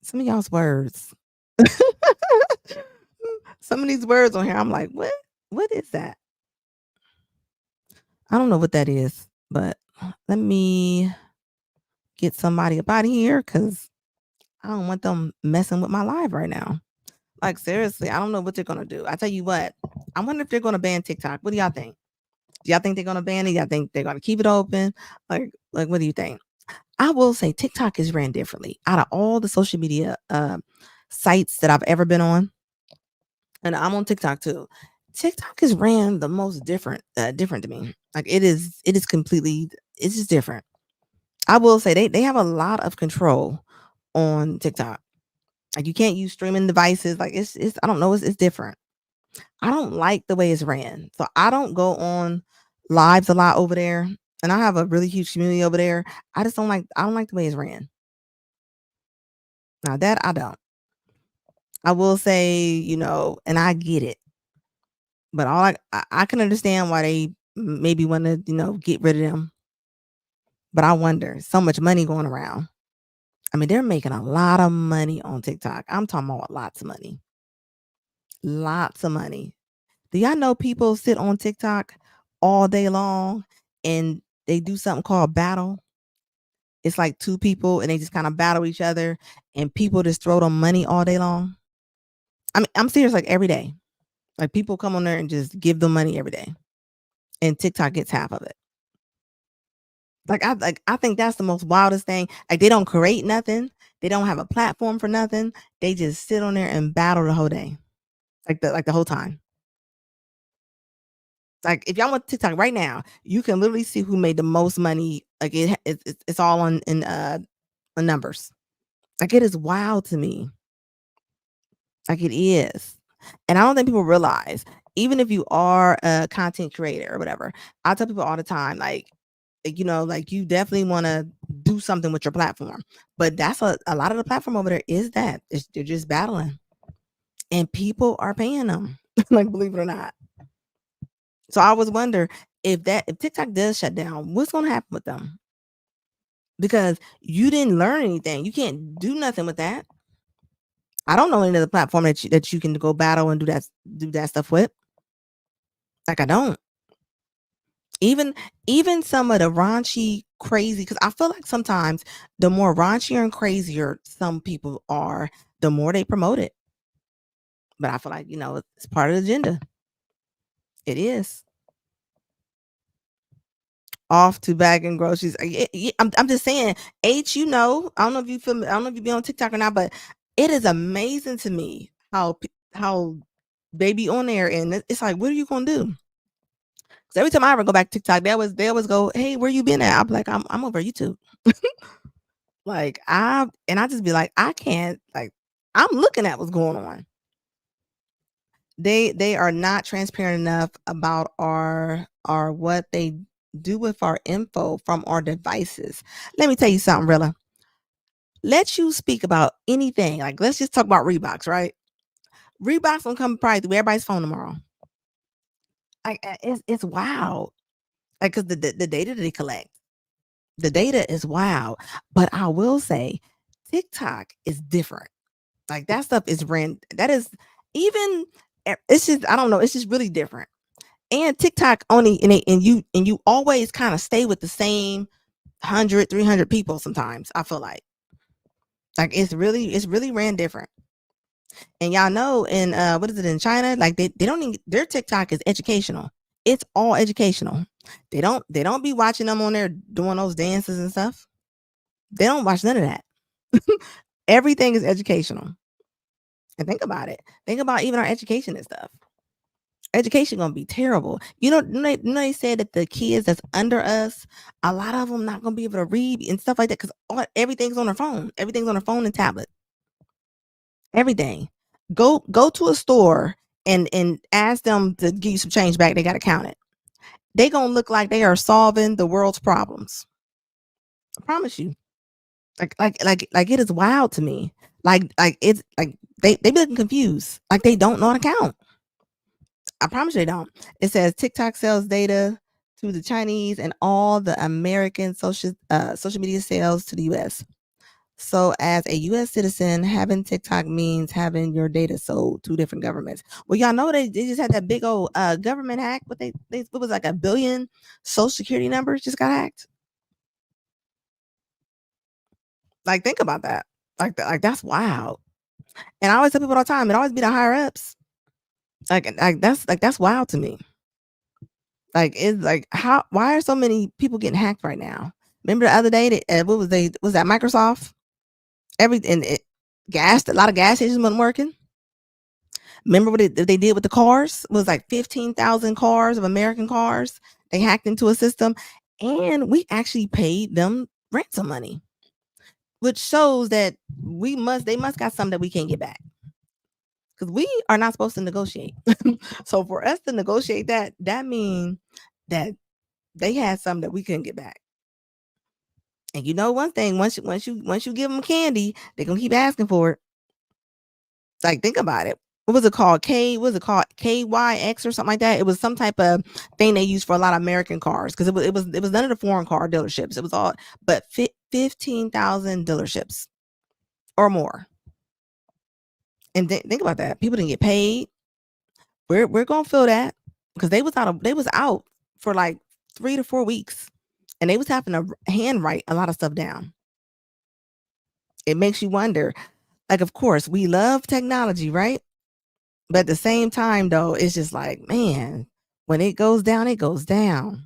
Some of y'all's words. Some of these words on here, I'm like, what? What is that? I don't know what that is, but let me get somebody up out of here because I don't want them messing with my live right now. Like, seriously, I don't know what they're gonna do. I tell you what, I wonder if they're gonna ban TikTok. What do y'all think? Do y'all think they're gonna ban it? Y'all think they're gonna keep it open? Like, what do you think? I will say TikTok is ran differently. Out of all the social media sites that I've ever been on, and I'm on TikTok too. TikTok is ran the most different to me. Like it is completely, it's just different. I will say they have a lot of control on TikTok. Like you can't use streaming devices. Like it's I don't know, it's different. I don't like the way it's ran. So I don't go on lives a lot over there. And I have a really huge community over there. I don't like the way it's ran. Now that I don't. I will say, and I get it. But I can understand why they maybe want to, get rid of them. But I wonder, so much money going around. I mean, they're making a lot of money on TikTok. I'm talking about lots of money. Lots of money. Do y'all know people sit on TikTok all day long and they do something called battle? It's like two people and they just kind of battle each other and people just throw them money all day long. I mean, I'm serious, like every day. Like people come on there and just give them money every day. And TikTok gets half of it. I think that's the most wildest thing. Like they don't create nothing. They don't have a platform for nothing. They just sit on there and battle the whole day. Like the whole time. Like if y'all want TikTok right now, you can literally see who made the most money. Like it's all on numbers. Like it is wild to me. Like it is. And I don't think people realize, even if you are a content creator or whatever, I tell people all the time, like you definitely want to do something with your platform. But that's a lot of the platform over there is that. They're just battling. And people are paying them. Like believe it or not. So I always wonder if TikTok does shut down, what's gonna happen with them? Because you didn't learn anything. You can't do nothing with that. I don't know any other platform that you can go battle and do that stuff with. Like I don't. Even some of the raunchy, crazy, because I feel like sometimes the more raunchier and crazier some people are, the more they promote it. But I feel like, it's part of the agenda. It is. Off to bagging groceries. I'm just saying, H, I don't know if you feel I don't know if you be on TikTok or not, but it is amazing to me how they be on there and it's like, what are you gonna do? Because every time I ever go back to TikTok, they always go, hey, where you been at? I'm like, I'm over YouTube. Like I just be like, I can't, like, I'm looking at what's going on. They are not transparent enough about our what they do with our info from our devices. Let me tell you something, Rilla. Let you speak about anything. Like, let's just talk about Reeboks, right? Reeboks gonna come probably through everybody's phone tomorrow. Like, it's wild. Like, cause the data that they collect, the data is wild. But I will say, TikTok is different. Like that stuff is ran. That is even. It's just, I don't know. It's just really different. And TikTok only and you always kind of stay with the same 100, 300 people sometimes. I feel like it's really ran different. And y'all know in what is it in China? Like they don't even, their TikTok is educational. It's all educational. They don't be watching them on there doing those dances and stuff. They don't watch none of that. Everything is educational. And think about it. Think about even our education and stuff. Education gonna be terrible. They said that the kids that's under us, a lot of them not gonna be able to read and stuff like that because everything's on their phone. Everything's on their phone and tablet. Everything. Go to a store and ask them to give you some change back. They gotta count it. They gonna look like they are solving the world's problems. I promise you. Like it is wild to me. Like it's like they be looking confused. Like they don't know how to count. I promise you they don't. It says TikTok sells data to the Chinese and all the American social media sales to the US. So as a US citizen, having TikTok means having your data sold to different governments. Well, y'all know they just had that big old government hack, but they it was like 1 billion social security numbers just got hacked. Like think about that. Like that's wild. And I always tell people all the time, it always be the higher ups. That's wild to me. Like it's like how why are so many people getting hacked right now? Remember the other day that what was that Microsoft? Everything it gas a lot of gas stations wasn't working. Remember what they did with the cars? It was like 15,000 cars of American cars. They hacked into a system and we actually paid them ransom money, which shows that they must got something that we can't get back because we are not supposed to negotiate. So for us to negotiate that means that they had something that we couldn't get back. And you know one thing, once you give them candy, they're gonna keep asking for it. Like think about it. What was it called? KYX or something like that? It was some type of thing they used for a lot of American cars because it was none of the foreign car dealerships. It was all but 15,000 dealerships or more. And think about that. People didn't get paid. We're gonna feel that because they was out for like 3 to 4 weeks and they was having to handwrite a lot of stuff down. It makes you wonder. Like, of course, we love technology, right? But at the same time, though, it's just like, man, when it goes down, it goes down.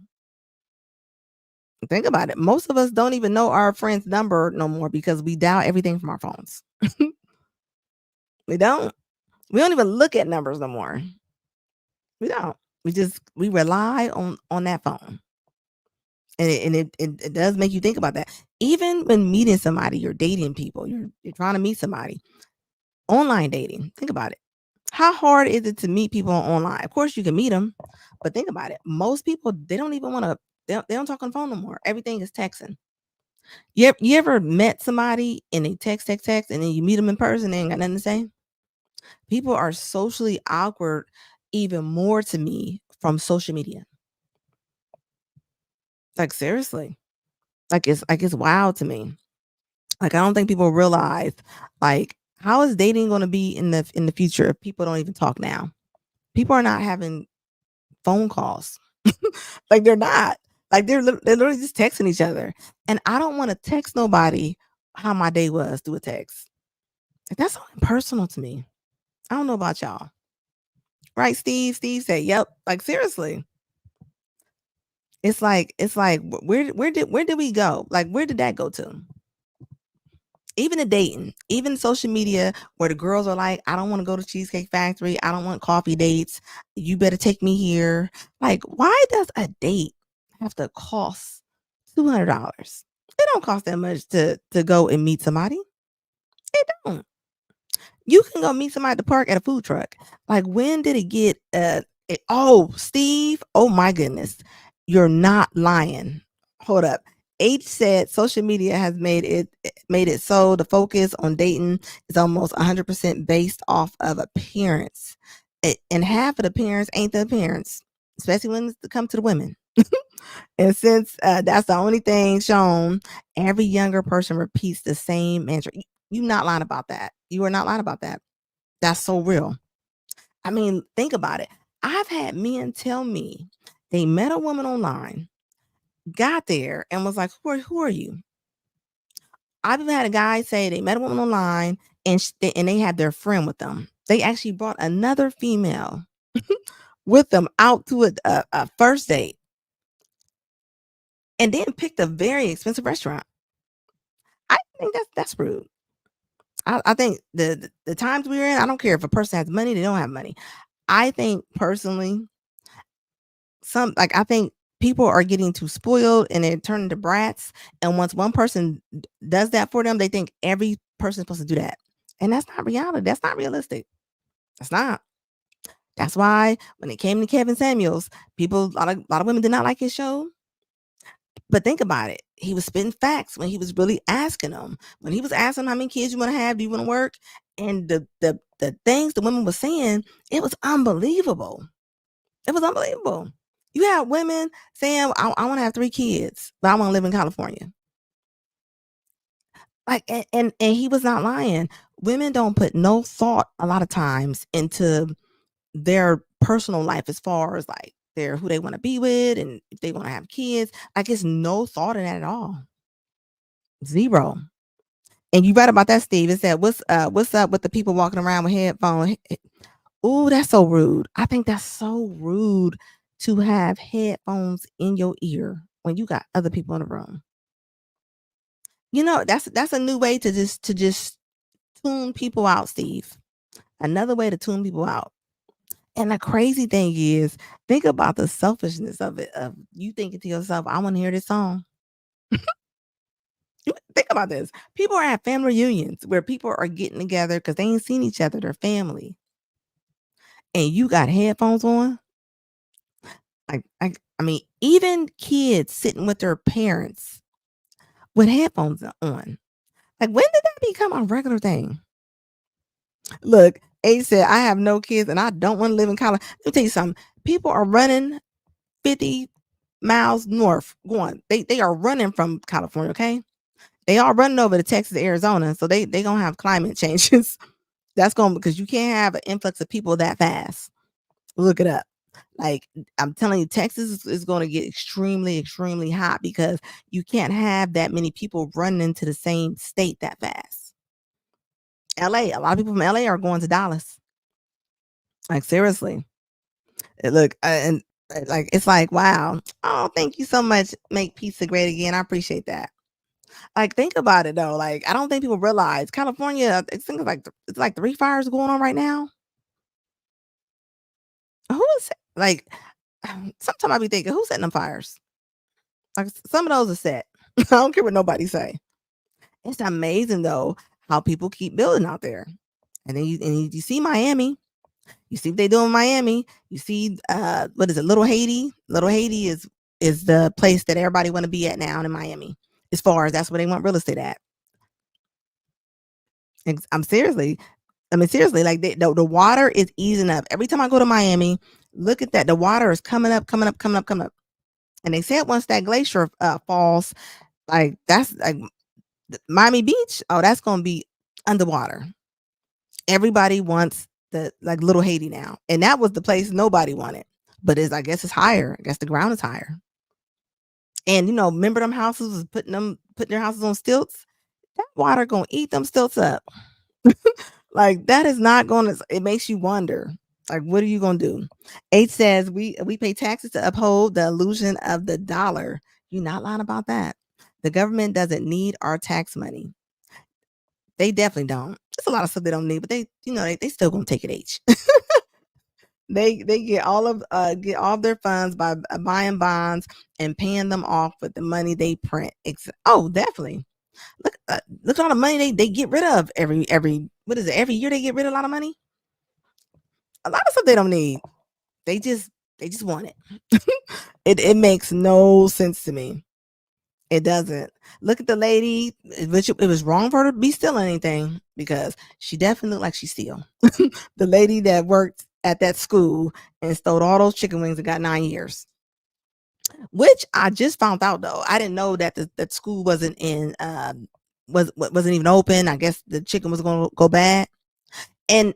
Think about it. Most of us don't even know our friend's number no more because we dial everything from our phones. We don't. We don't even look at numbers no more. We don't. We rely on that phone. And it does make you think about that. Even when meeting somebody, you're dating people, you're trying to meet somebody. Online dating. Think about it. How hard is it to meet people online? Of course, you can meet them, but think about it. Most people they don't even want to. They don't talk on the phone no more. Everything is texting. You ever met somebody and they text, and then you meet them in person, they ain't got nothing to say? People are socially awkward even more to me from social media. Like seriously, like it's wild to me. Like I don't think people realize like how is dating going to be in the future if people don't even talk now? People are not having phone calls. Like they're not. Like they're literally just texting each other. And I don't want to text nobody how my day was through a text. Like, that's so impersonal to me. I don't know about y'all. Right, Steve? Steve said, "Yep." Like seriously. It's like where did we go? Like where did that go to? Even the dating, even social media where the girls are like, I don't want to go to Cheesecake Factory. I don't want coffee dates. You better take me here. Like, why does a date have to cost $200? It don't cost that much to go and meet somebody. It don't. You can go meet somebody at the park at a food truck. Like, when did it get oh, Steve, oh my goodness. You're not lying. Hold up. H said social media has made it so the focus on dating is almost 100% based off of appearance. And half of the appearance ain't the appearance, especially when it comes to the women. And since that's the only thing shown, every younger person repeats the same mantra. You not lying about that. You are not lying about that. That's so real. I mean, think about it. I've had men tell me they met a woman online, got there, and was like, "Who are you?" I've even had a guy say they met a woman online and they had their friend with them. They actually brought another female with them out to a first date and then picked a very expensive restaurant. I think that's rude. I think the times we're in, I don't care if a person has money, they don't have money. I think personally, I think people are getting too spoiled and they're turning to brats. And once one person does that for them, they think every person's supposed to do that. And that's not reality. That's not realistic. That's not. That's why when it came to Kevin Samuels, a lot of women did not like his show. But think about it. He was spitting facts when he was really asking them. When he was asking how many kids you want to have, do you want to work? And the things the women were saying, it was unbelievable. It was unbelievable. You have women saying, I want to have 3 kids, but I want to live in California. Like, and he was not lying. Women don't put no thought a lot of times into their personal life as far as like their who they want to be with and if they want to have kids. Like it's no thought in that at all. Zero. And you read about that, Steve. It said, what's up with the people walking around with headphones? Oh, that's so rude. I think that's so rude to have headphones in your ear when you got other people in the room. You know, that's a new way to just tune people out, Steve. Another way to tune people out. And the crazy thing is, think about the selfishness of it. Of you thinking to yourself, I want to hear this song. Think about this. People are at family reunions where people are getting together because they ain't seen each other, their family. And you got headphones on. I mean, even kids sitting with their parents with headphones on. Like, when did that become a regular thing? Look, A said, I have no kids and I don't want to live in California. Let me tell you something. People are running 50 miles north going. They are running from California, okay? They are running over to Texas, Arizona. So they gonna have climate changes. That's going because you can't have an influx of people that fast. Look it up. Like I'm telling you, Texas is going to get extremely, extremely hot because you can't have that many people running into the same state that fast. LA, a lot of people from LA are going to Dallas. Like seriously. Look, and like it's like, wow. Oh, thank you so much. Make pizza great again. I appreciate that. Like, think about it though. Like, I don't think people realize California. It's like 3 fires going on right now. Who is like? Sometimes I be thinking, who's setting them fires? Like, some of those are set. I don't care what nobody say. It's amazing though how people keep building out there, and then you see Miami. You see what they do in Miami. You see, what is it? Little Haiti. Little Haiti is the place that everybody want to be at now in Miami. As far as that's where they want real estate at. I'm seriously. I mean, seriously, like the water is easing up. Every time I go to Miami, look at that. The water is coming up, coming up, coming up, coming up. And they said once that glacier falls, like that's like Miami Beach. Oh, that's gonna be underwater. Everybody wants the like Little Haiti now, and that was the place nobody wanted. But I guess it's higher. I guess the ground is higher. And remember them houses was putting their houses on stilts. That water gonna eat them stilts up. Like that is not gonna. It makes you wonder. Like, what are you gonna do? H says we pay taxes to uphold the illusion of the dollar. You're not lying about that. The government doesn't need our tax money. They definitely don't. There's a lot of stuff they don't need, but they still gonna take it. H. They get all of their funds by buying bonds and paying them off with the money they print. Oh, definitely. Look at all the money they get rid of every what is it? Every year they get rid of a lot of money. A lot of stuff they don't need. They just want it. It makes no sense to me. It doesn't. Look at the lady, which it was wrong for her to be stealing anything because she definitely looked like she steal. The lady that worked at that school and stole all those chicken wings and got 9 years. Which I just found out though. I didn't know that that school wasn't even open. I guess the chicken was going to go bad. And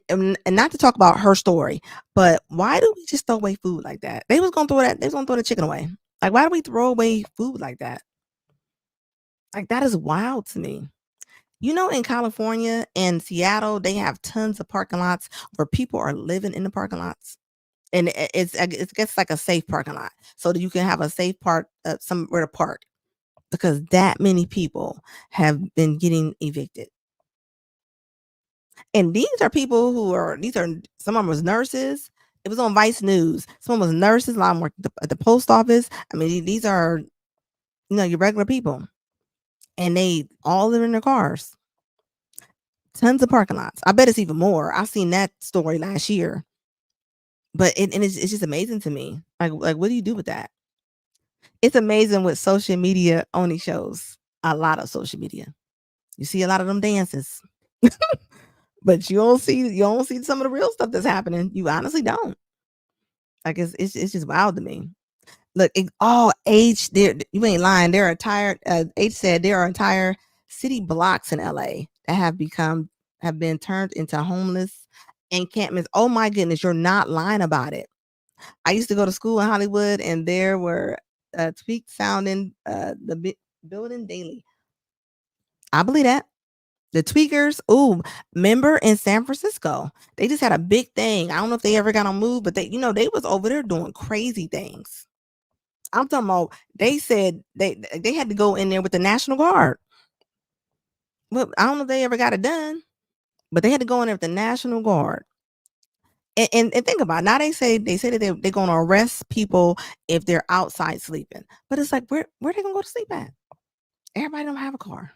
not to talk about her story, but why do we just throw away food like that? They was gonna throw the chicken away. Like, why do we throw away food like that? Like, that is wild to me. In California and Seattle, they have tons of parking lots where people are living in the parking lots. And it gets like a safe parking lot so that you can have a safe part, somewhere to park, because that many people have been getting evicted. And these are people some of them was nurses. It was on Vice News. Some of them was nurses, a lot of them worked at the post office. I mean, these are, your regular people. And they all live in their cars. Tons of parking lots. I bet it's even more. I seen that story last year. But it's just amazing to me. Like, what do you do with that? It's amazing what social media only shows. A lot of social media. You see a lot of them dances. But you don't see some of the real stuff that's happening. You honestly don't. Like, it's just wild to me. Look, H, there, you ain't lying. There are entire H said there are entire city blocks in LA that have been turned into homeless encampments. Oh my goodness, you're not lying about it. I used to go to school in Hollywood, and there were tweaked sounding building daily. I believe that. The tweakers, ooh, remember in San Francisco, they just had a big thing. I don't know if they ever got on move, but they was over there doing crazy things. I'm talking about, they said they had to go in there with the National Guard. Well, I don't know if they ever got it done, but they had to go in there with the National Guard. And think about it. Now they say that they're going to arrest people if they're outside sleeping. But it's like, where they gonna go to sleep at? Everybody don't have a car.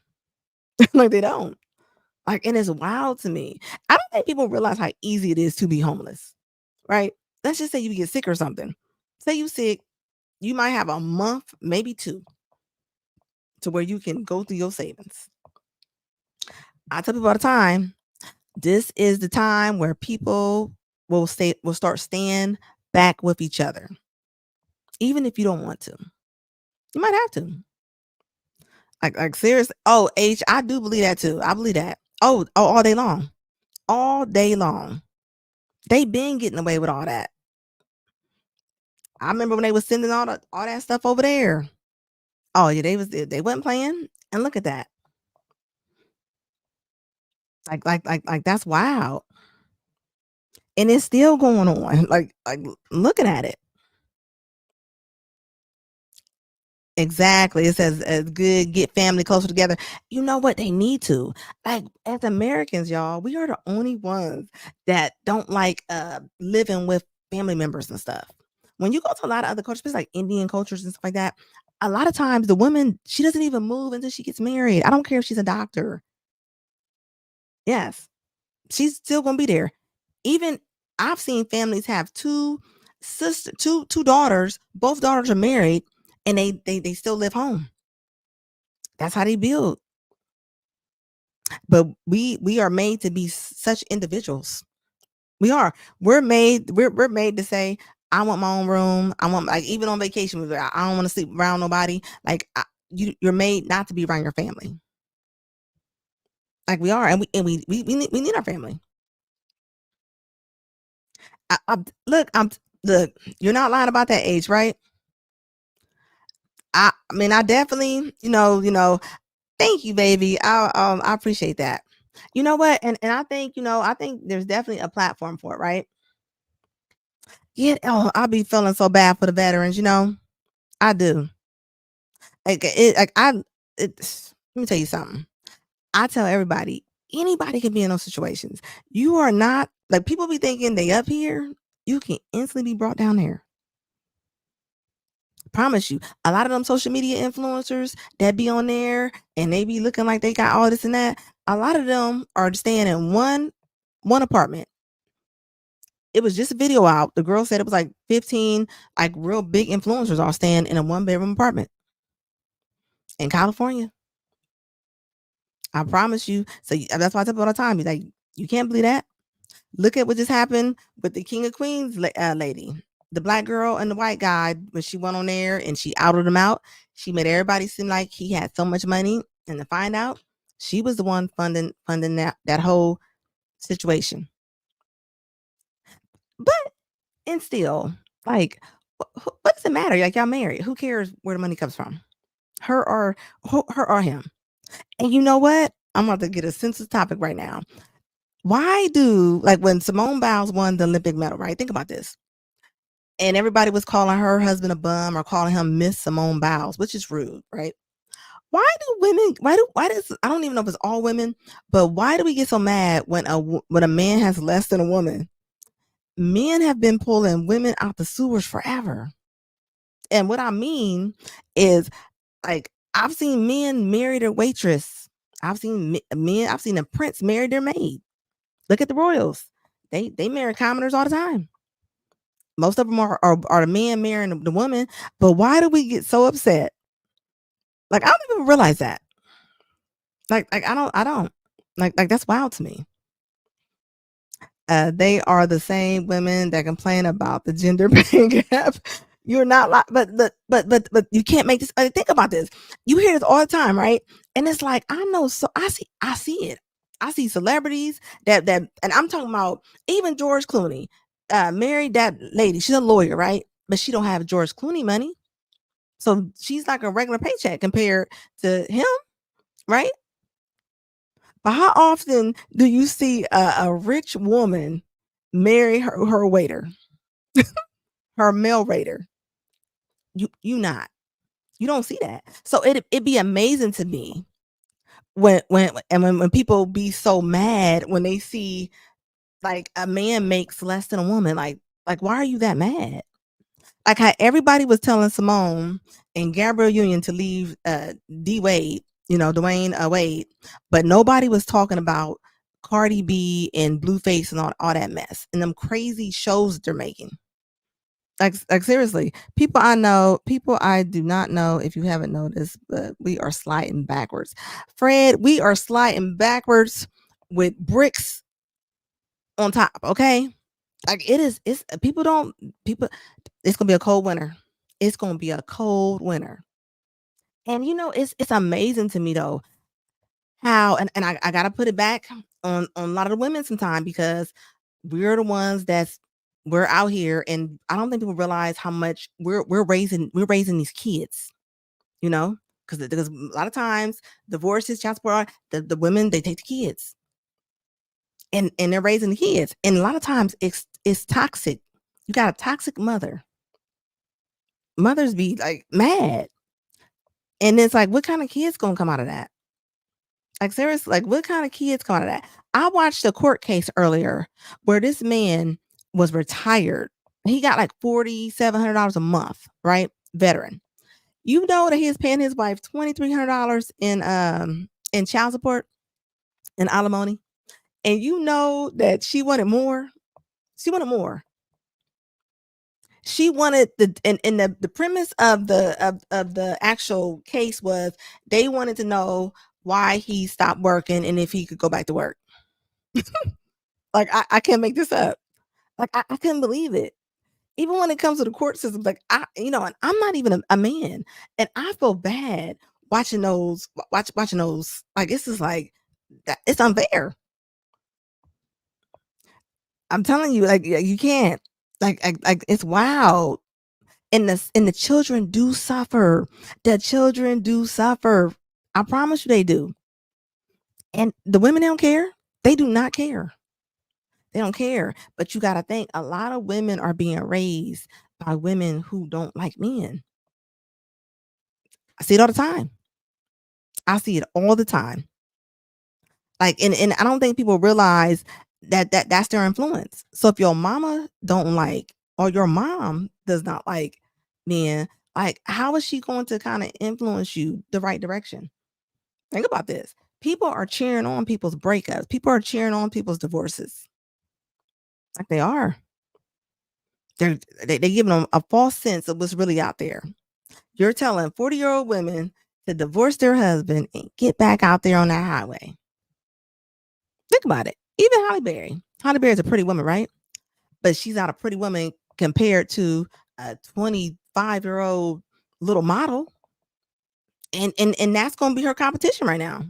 Like, they don't. Like, and it's wild to me. I don't think people realize how easy it is to be homeless, right? Let's just say you get sick or something. Say you sick, you might have a month, maybe two, to where you can go through your savings. I tell people all the time, this is the time where people will start staying back with each other, even if you don't want to. You might have to. Like seriously. Oh, H, I do believe that too. I believe that. Oh, all day long, all day long. They been getting away with all that. I remember when they was sending all that stuff over there. Oh yeah, they wasn't playing. And look at that. Like that's wild. And it's still going on. Like looking at it. Exactly. It says as good, get family closer together. You know what? They need to. Like, as Americans, y'all, we are the only ones that don't like living with family members and stuff. When you go to a lot of other cultures, especially like Indian cultures and stuff like that, a lot of times the woman, she doesn't even move until she gets married. I don't care if she's a doctor. Yes. She's still gonna be there. Even I've seen families have two daughters, both daughters are married, and they still live home. That's how they build. But we are made to be such individuals. We are. We're made to say, I want my own room. I want, like, even on vacation, I don't want to sleep around nobody. Like, you're made not to be around your family. Like, we are, and we need our family. Look, look. You're not lying about that age, right? I mean, I definitely, thank you, baby. I appreciate that. You know what? And I think there's definitely a platform for it, right? Yeah. Oh, I'll be feeling so bad for the veterans. I do. Let me tell you something. I tell everybody, anybody can be in those situations. You are not, like, people be thinking they up here. You can instantly be brought down there. Promise you. A lot of them social media influencers that be on there and they be looking like they got all this and that. A lot of them are staying in one apartment. It was just a video out. The girl said it was like 15, like, real big influencers all staying in a one-bedroom apartment in California. I promise you. So that's why I tell people all the time. Like, you can't believe that. Look at what just happened with the King of Queens lady, the black girl and the white guy. When she went on there and she outed him out, she made everybody seem like he had so much money, and to find out, she was the one funding that whole situation. And still, like, what does it matter? Like, y'all married. Who cares where the money comes from? Her or her or him. And you know what? I'm about to get a sensitive topic right now. Why do, like, when Simone Biles won the Olympic medal, right? Think about this. And everybody was calling her husband a bum or calling him Miss Simone Biles, which is rude, right? Why does, I don't even know if it's all women, but why do we get so mad when a man has less than a woman? Men have been pulling women out the sewers forever. And what I mean is, like, I've seen men marry their waitress. I've seen I've seen a prince marry their maid. Look at the royals. They marry commoners all the time. Most of them are the men marrying the woman. But why do we get so upset? Like, I don't even realize that. Like I don't like that's wild to me. They are the same women that complain about the gender pay gap. You're not like, but you can't make this. Think about this. You hear this all the time, right? And it's like, I know, so I see it. I see celebrities and I'm talking about even George Clooney, married that lady. She's a lawyer, right? But she don't have George Clooney money, so she's like a regular paycheck compared to him, right? But how often do you see a rich woman marry her waiter, her male waiter? You not. You don't see that. So it'd be amazing to me when people be so mad when they see, like, a man makes less than a woman. Like, why are you that mad? Like how everybody was telling Simone and Gabrielle Union to leave D Wade, Dwayne Wade, but nobody was talking about Cardi B and Blueface and all that mess and them crazy shows that they're making. Like seriously, people I do not know, if you haven't noticed, but we are sliding backwards. Fred, we are sliding backwards with bricks on top, okay? Like it's people it's gonna be a cold winter. It's gonna be a cold winter. And it's amazing to me though how, and I gotta put it back on a lot of the women sometime, because we're the ones we're out here, and I don't think people realize how much we're raising these kids, you know, because a lot of times divorces, child support, the women, they take the kids and they're raising the kids, and a lot of times it's toxic. You got a toxic mother. Mothers be like mad, and it's like, what kind of kids gonna come out of that? Like, seriously, like, what kind of kids come out of that? I watched a court case earlier where this man was retired. He got like $4,700 a month, right? Veteran. You know that he is paying his wife $2,300 in child support and alimony, and you know that she wanted more. She wanted more. She wanted the premise of the actual case was they wanted to know why he stopped working and if he could go back to work. Like, I can't make this up. Like, I couldn't believe it. Even when it comes to the court system, like, and I'm not even a man, and I feel bad watching watching those. Like, this is like that. It's unfair. I'm telling you, like, you can't. Like it's wild. And the children do suffer. The children do suffer. I promise you, they do. And the women, they don't care. They do not care. They don't care. But you got to think, a lot of women are being raised by women who don't like men. I see it all the time. I see it all the time. Like, and I don't think people realize that's their influence. So if your mama don't like, or your mom does not like men, like, how is she going to kind of influence you the right direction? Think about this. People are cheering on people's breakups. People are cheering on people's divorces. Like, they are. They giving them a false sense of what's really out there. You're telling 40-year-old women to divorce their husband and get back out there on that highway. Think about it. Even Halle Berry. Halle Berry is a pretty woman, right? But she's not a pretty woman compared to a 25-year-old little model. And that's gonna be her competition right now.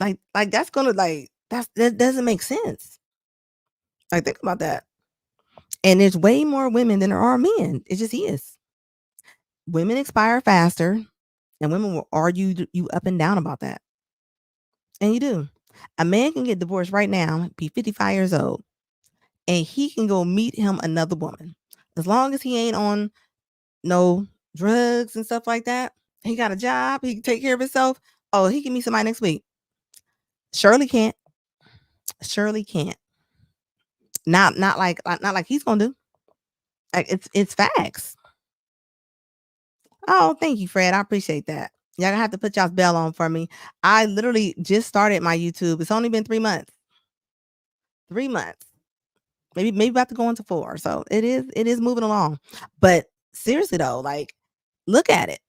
Like that's gonna, like, that doesn't make sense. Like, think about that. And there's way more women than there are men. It just is. Women expire faster, and women will argue you up and down about that. And you do. A man can get divorced right now, be 55 years old, and he can go meet him another woman. As long as he ain't on no drugs and stuff like that, he got a job, he can take care of himself. Oh, he can meet somebody next week. Shirley can't. Shirley can't. Not like he's gonna do. Like it's facts. Oh, thank you, Fred. I appreciate that. Y'all gonna have to put y'all's bell on for me. I literally just started my YouTube. It's only been 3 months. 3 months. Maybe about to go into 4. So it is moving along. But seriously though, like look at it.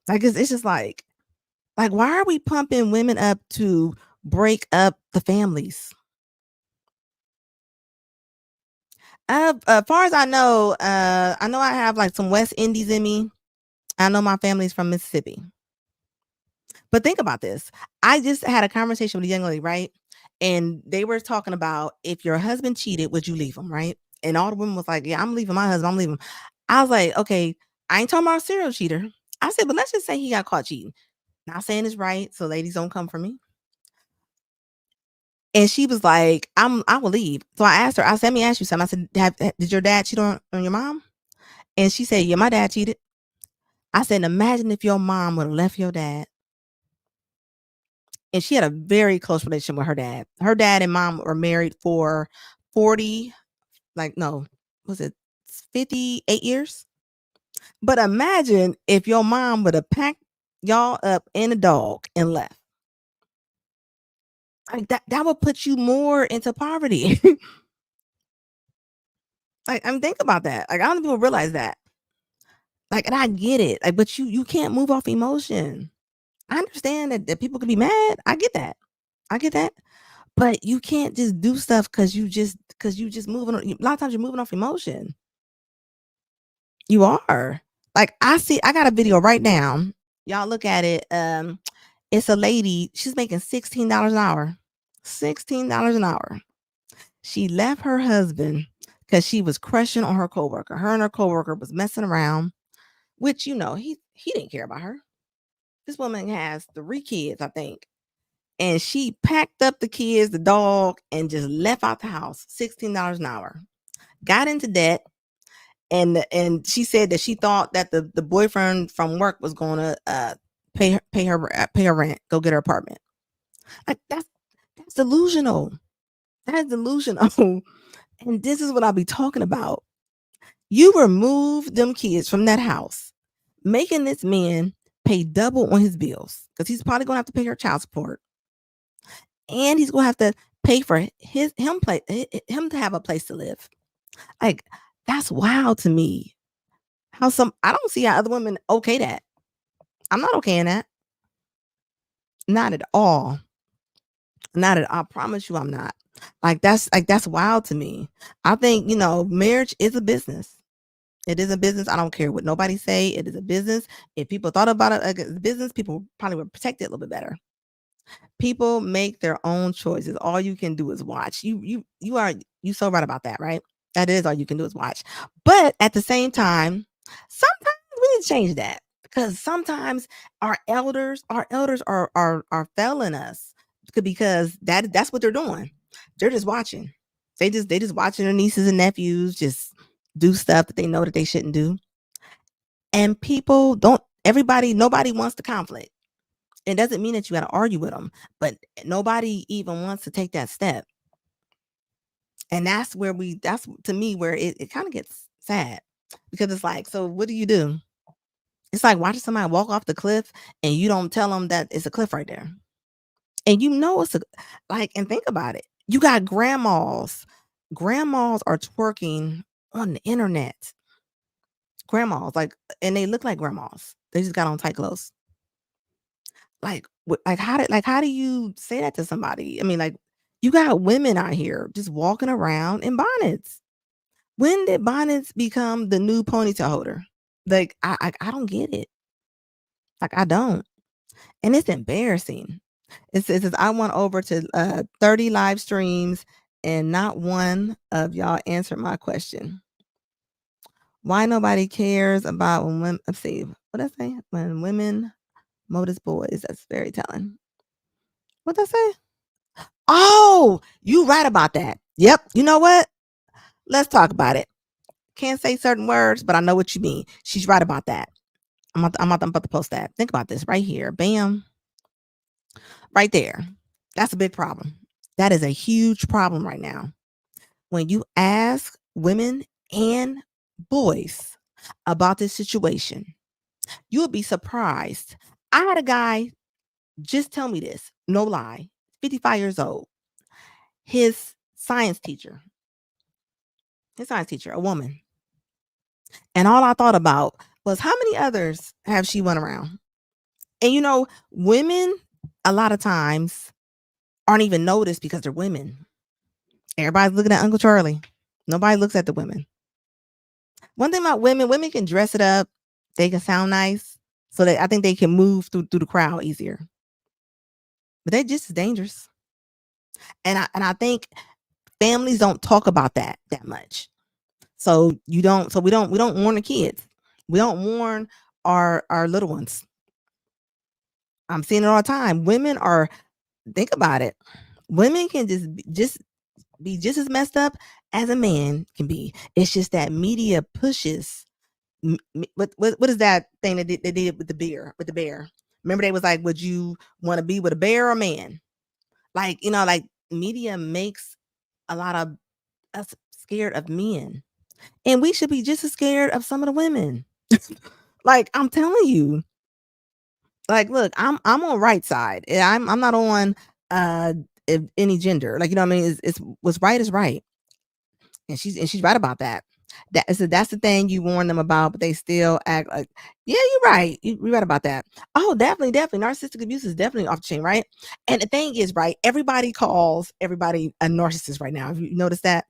Like it's just like why are we pumping women up to break up the families? As far as I know I have like some West Indies in me. I know my family's from Mississippi. But think about this. I just had a conversation with a young lady, right? And they were talking about if your husband cheated, would you leave him, right? And all the women was like, yeah, I'm leaving my husband. I'm leaving him. I was like, okay, I ain't talking about a serial cheater. I said, but let's just say he got caught cheating. Not saying it's right, so ladies don't come for me. And she was like, I will leave. So I asked her, I said, let me ask you something. I said, did your dad cheat on your mom? And she said, yeah, my dad cheated. I said, imagine if your mom would have left your dad. And she had a very close relationship with her dad. Her dad and mom were married for 40, was it 58 years? But imagine if your mom would have packed y'all up in a dog and left. Like that would put you more into poverty. Like, I mean, think about that. Like, I don't think people realize that. Like, and I get it. Like, but you can't move off emotion. I understand that people can be mad. I get that. I get that. But you can't just do stuff because you just moving on. A lot of times you're moving off emotion. You are. Like I got a video right now. Y'all look at it. It's a lady, she's making $16 an hour. $16 an hour. She left her husband because she was crushing on her coworker. Her and her coworker was messing around, which he didn't care about her. This woman has 3 kids, I think. And she packed up the kids, the dog, and just left out the house. $16 an hour. Got into debt. And she said that she thought that the boyfriend from work was going to pay her rent, go get her apartment. Like that's delusional. That's delusional. And this is what I'll be talking about. You remove them kids from that house, making this man pay double on his bills because he's probably gonna have to pay her child support, and he's gonna have to pay for him to have a place to live. Like that's wild to me. I don't see how other women okay that. I'm not okay in that. Not at all. Not at all. I promise you I'm not. That's wild to me. I think, marriage is a business. It is a business. I don't care what nobody say. It is a business. If people thought about it like a business, people probably would protect it a little bit better. People make their own choices. All you can do is watch. You so right about that, right? That is all you can do is watch. But at the same time, sometimes we need to change that because sometimes our elders are failing us because that's what they're doing. They're just watching. They just watching their nieces and nephews just do stuff that they know that they shouldn't do. And nobody wants the conflict. It doesn't mean that you got to argue with them, but nobody even wants to take that step. And that's to me where it kind of gets sad because it's like, so what do you do? It's like watching somebody walk off the cliff and you don't tell them that it's a cliff right there. And and think about it. You got grandmas. Grandmas are twerking on the internet. Grandmas, and they look like grandmas. They just got on tight clothes. How do you say that to somebody? I mean, you got women out here just walking around in bonnets. When did bonnets become the new ponytail holder? I don't get it. I don't. And it's embarrassing. It says I went over to 30 live streams and not one of y'all answered my question. Why nobody cares about when women, let's see, what I say? When women motives boys. That's very telling. What I say? Oh, you right about that. Yep. You know what? Let's talk about it. Can't say certain words, but I know what you mean. She's right about that. I'm about to post that. Think about this right here. Bam. Right there. That's a big problem. That is a huge problem right now. When you ask women and boys about this situation, you'll be surprised. I had a guy just tell me this, no lie, 55 years old. His science teacher, a woman. And all I thought about was how many others have she went around? And women a lot of times aren't even noticed because they're women. Everybody's looking at Uncle Charlie. Nobody looks at the women. One thing about women can dress it up. They can sound nice. So I think they can move through the crowd easier. But they're just as dangerous. And I think families don't talk about that much. So we don't warn the kids. We don't warn our little ones. I'm seeing it all the time. Women are, think about it. Women can be just as messed up as a man can be. It's just that media pushes. What is that thing that they did with the bear? Remember they was like, would you want to be with a bear or a man? Like, like media makes a lot of us scared of men. And we should be just as scared of some of the women. Like, I'm telling you. Like, look, I'm on right side. I'm not on uh any gender. Like, you know what I mean? It's what's right is right. And she's right about that. That's the thing you warn them about, but they still act like, yeah, you're right. You're right about that. Oh, definitely. Narcissistic abuse is definitely off the chain, right? And the thing is, right, everybody calls everybody a narcissist right now. Have you noticed that?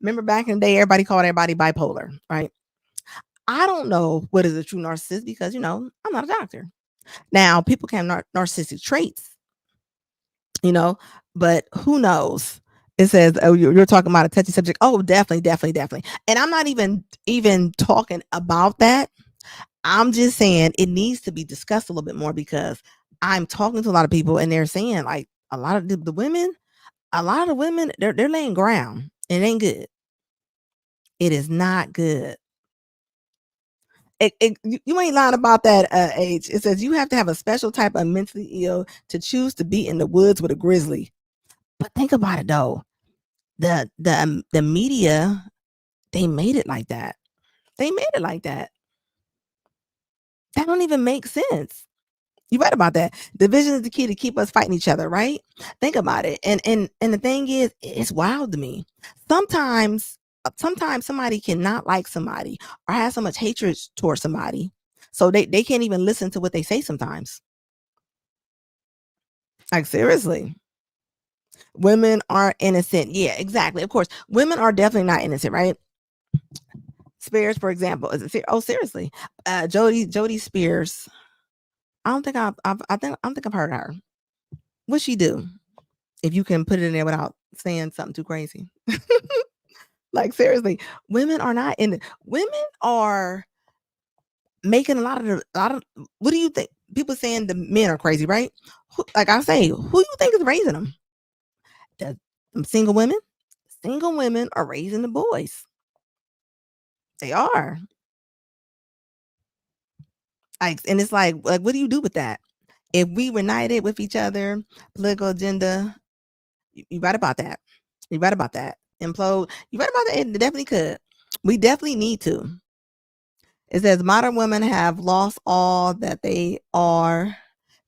Remember back in the day, everybody called everybody bipolar, right? I don't know what is a true narcissist because, I'm not a doctor. Now, people can have narcissistic traits, you know, but who knows? It says, oh, you're talking about a touchy subject. Oh, definitely. And I'm not even talking about that. I'm just saying it needs to be discussed a little bit more because I'm talking to a lot of people and they're saying like a lot of the women, they're laying ground. It ain't good. It is not good. You ain't lying about that age. It says you have to have a special type of mentally ill to choose to be in the woods with a grizzly. But think about it though. The media, they made it like that. They made it like that. That don't even make sense. You right about that. Division is the key to keep us fighting each other, right? Think about it. And the thing is, it's wild to me. Sometimes somebody cannot like somebody or have so much hatred towards somebody. So they can't even listen to what they say sometimes. Like seriously. Women are innocent. Yeah, exactly. Of course, women are definitely not innocent, right? Spears, for example, seriously, Jody Spears. I don't think I've heard of her. What she do? If you can put it in there without saying something too crazy, like seriously, women are not in. Women are making a lot of. What do you think? People saying the men are crazy, right? Like I say, who you think is raising them? The single women. Single women are raising the boys. They are. Like, and it's like, what do you do with that? If we united with each other, political agenda, you right about that. You right about that. Implode. You right about that. It definitely could. We definitely need to. It says modern women have lost all that they are.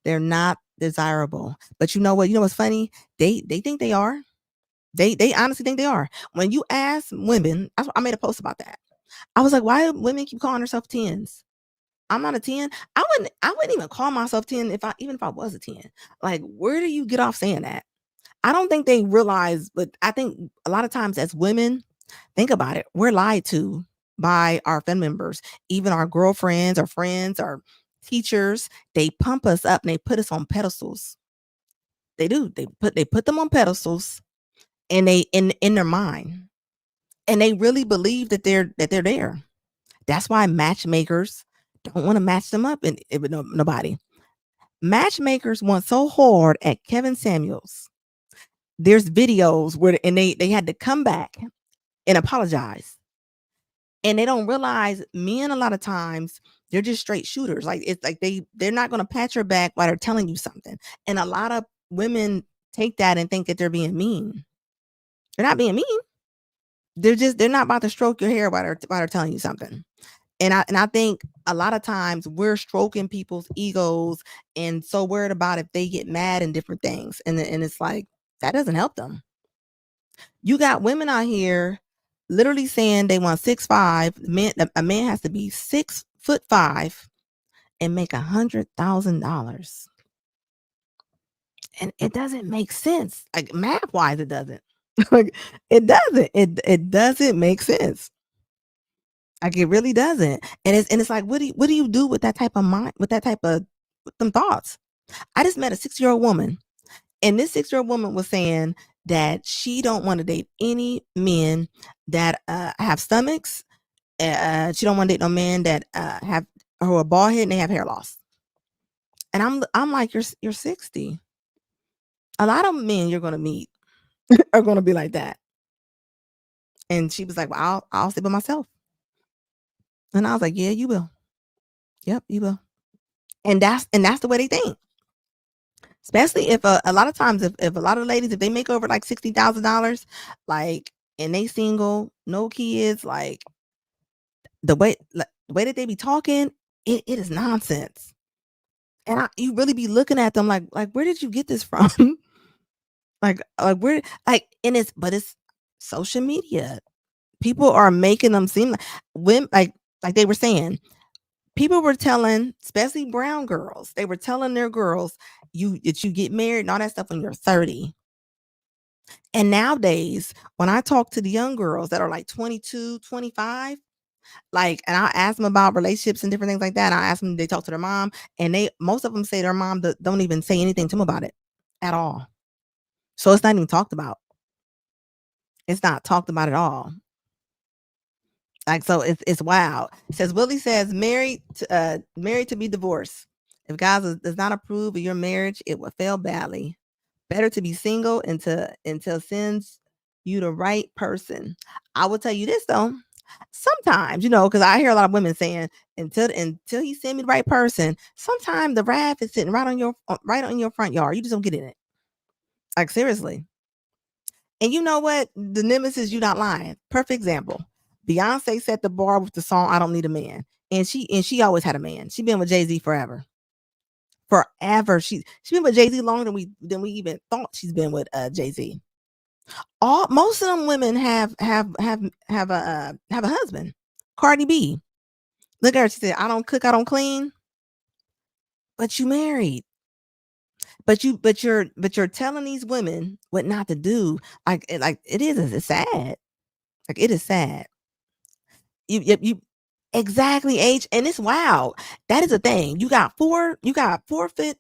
They're not desirable. But you know what? You know what's funny? They think they are. They honestly think they are. When you ask women, I made a post about that. I was like, why do women keep calling themselves tens? I'm not a 10. I wouldn't even call myself 10 even if I was a 10. Like, where do you get off saying that? I don't think they realize, but I think a lot of times as women, think about it. We're lied to by our family members, even our girlfriends or friends or teachers. They pump us up and they put us on pedestals. They do. They put them on pedestals and they in their mind. And they really believe that they're there. That's why matchmakers don't want to match them up with nobody. Matchmakers want so hard at Kevin Samuels. There's videos where and they had to come back and apologize. And they don't realize men a lot of times they're just straight shooters. Like it's like they're not gonna pat your back while they're telling you something. And a lot of women take that and think that they're being mean. They're not being mean. They're not about to stroke your hair while they're telling you something. And I think a lot of times we're stroking people's egos and so worried about if they get mad and different things. And it's like that doesn't help them. You got women out here literally saying they want 6'5". A man has to be 6'5" and make $100,000. And it doesn't make sense. Like math wise, it doesn't. Like it doesn't. It doesn't make sense. Like it really doesn't. And it's like, what do you do with that type of mind, with that type of with them thoughts? I just met a 6-year-old woman, and this 6-year-old woman was saying that she don't want to date any men that have stomachs. She don't want to date no men that have who are bald head and they have hair loss. And I'm like, you're 60. A lot of men you're gonna meet are gonna be like that. And she was like, well, I'll stay by myself. And I was like, yeah, you will. Yep, you will. And that's the way they think. Especially if a lot of times if a lot of ladies if they make over like $60,000, like and they single, no kids, like the way that they be talking, it is nonsense. And you really be looking at them like where did you get this from? like where and it's social media. People are making them seem like women like they were saying. People were telling, especially brown girls, they were telling their girls that you get married and all that stuff when you're 30. And nowadays, when I talk to the young girls that are like 22, 25, like, and I ask them about relationships and different things like that. And I ask them, they talk to their mom, and most of them say their mom don't even say anything to them about it at all. So it's not even talked about. It's not talked about at all. Like, so it's wild. It says Willie says married to be divorced. If God does not approve of your marriage, it will fail badly. Better to be single until sends you the right person. I will tell you this though. Sometimes, because I hear a lot of women saying until he send me the right person. Sometimes the wrath is sitting right on your front yard. You just don't get in it. Like seriously. And you know what? The nemesis, you not lying. Perfect example. Beyonce set the bar with the song "I Don't Need a Man," and she always had a man. She been with Jay-Z forever. Forever. She's been with Jay-Z longer than we even thought she's been with Jay-Z. Most of them women have a husband. Cardi B. Look at her. She said, "I don't cook, I don't clean," but you married. But you're telling these women what not to do. Like it is. It's sad. Like it is sad. You exactly age, and it's wild. That is a thing. You got 4 foot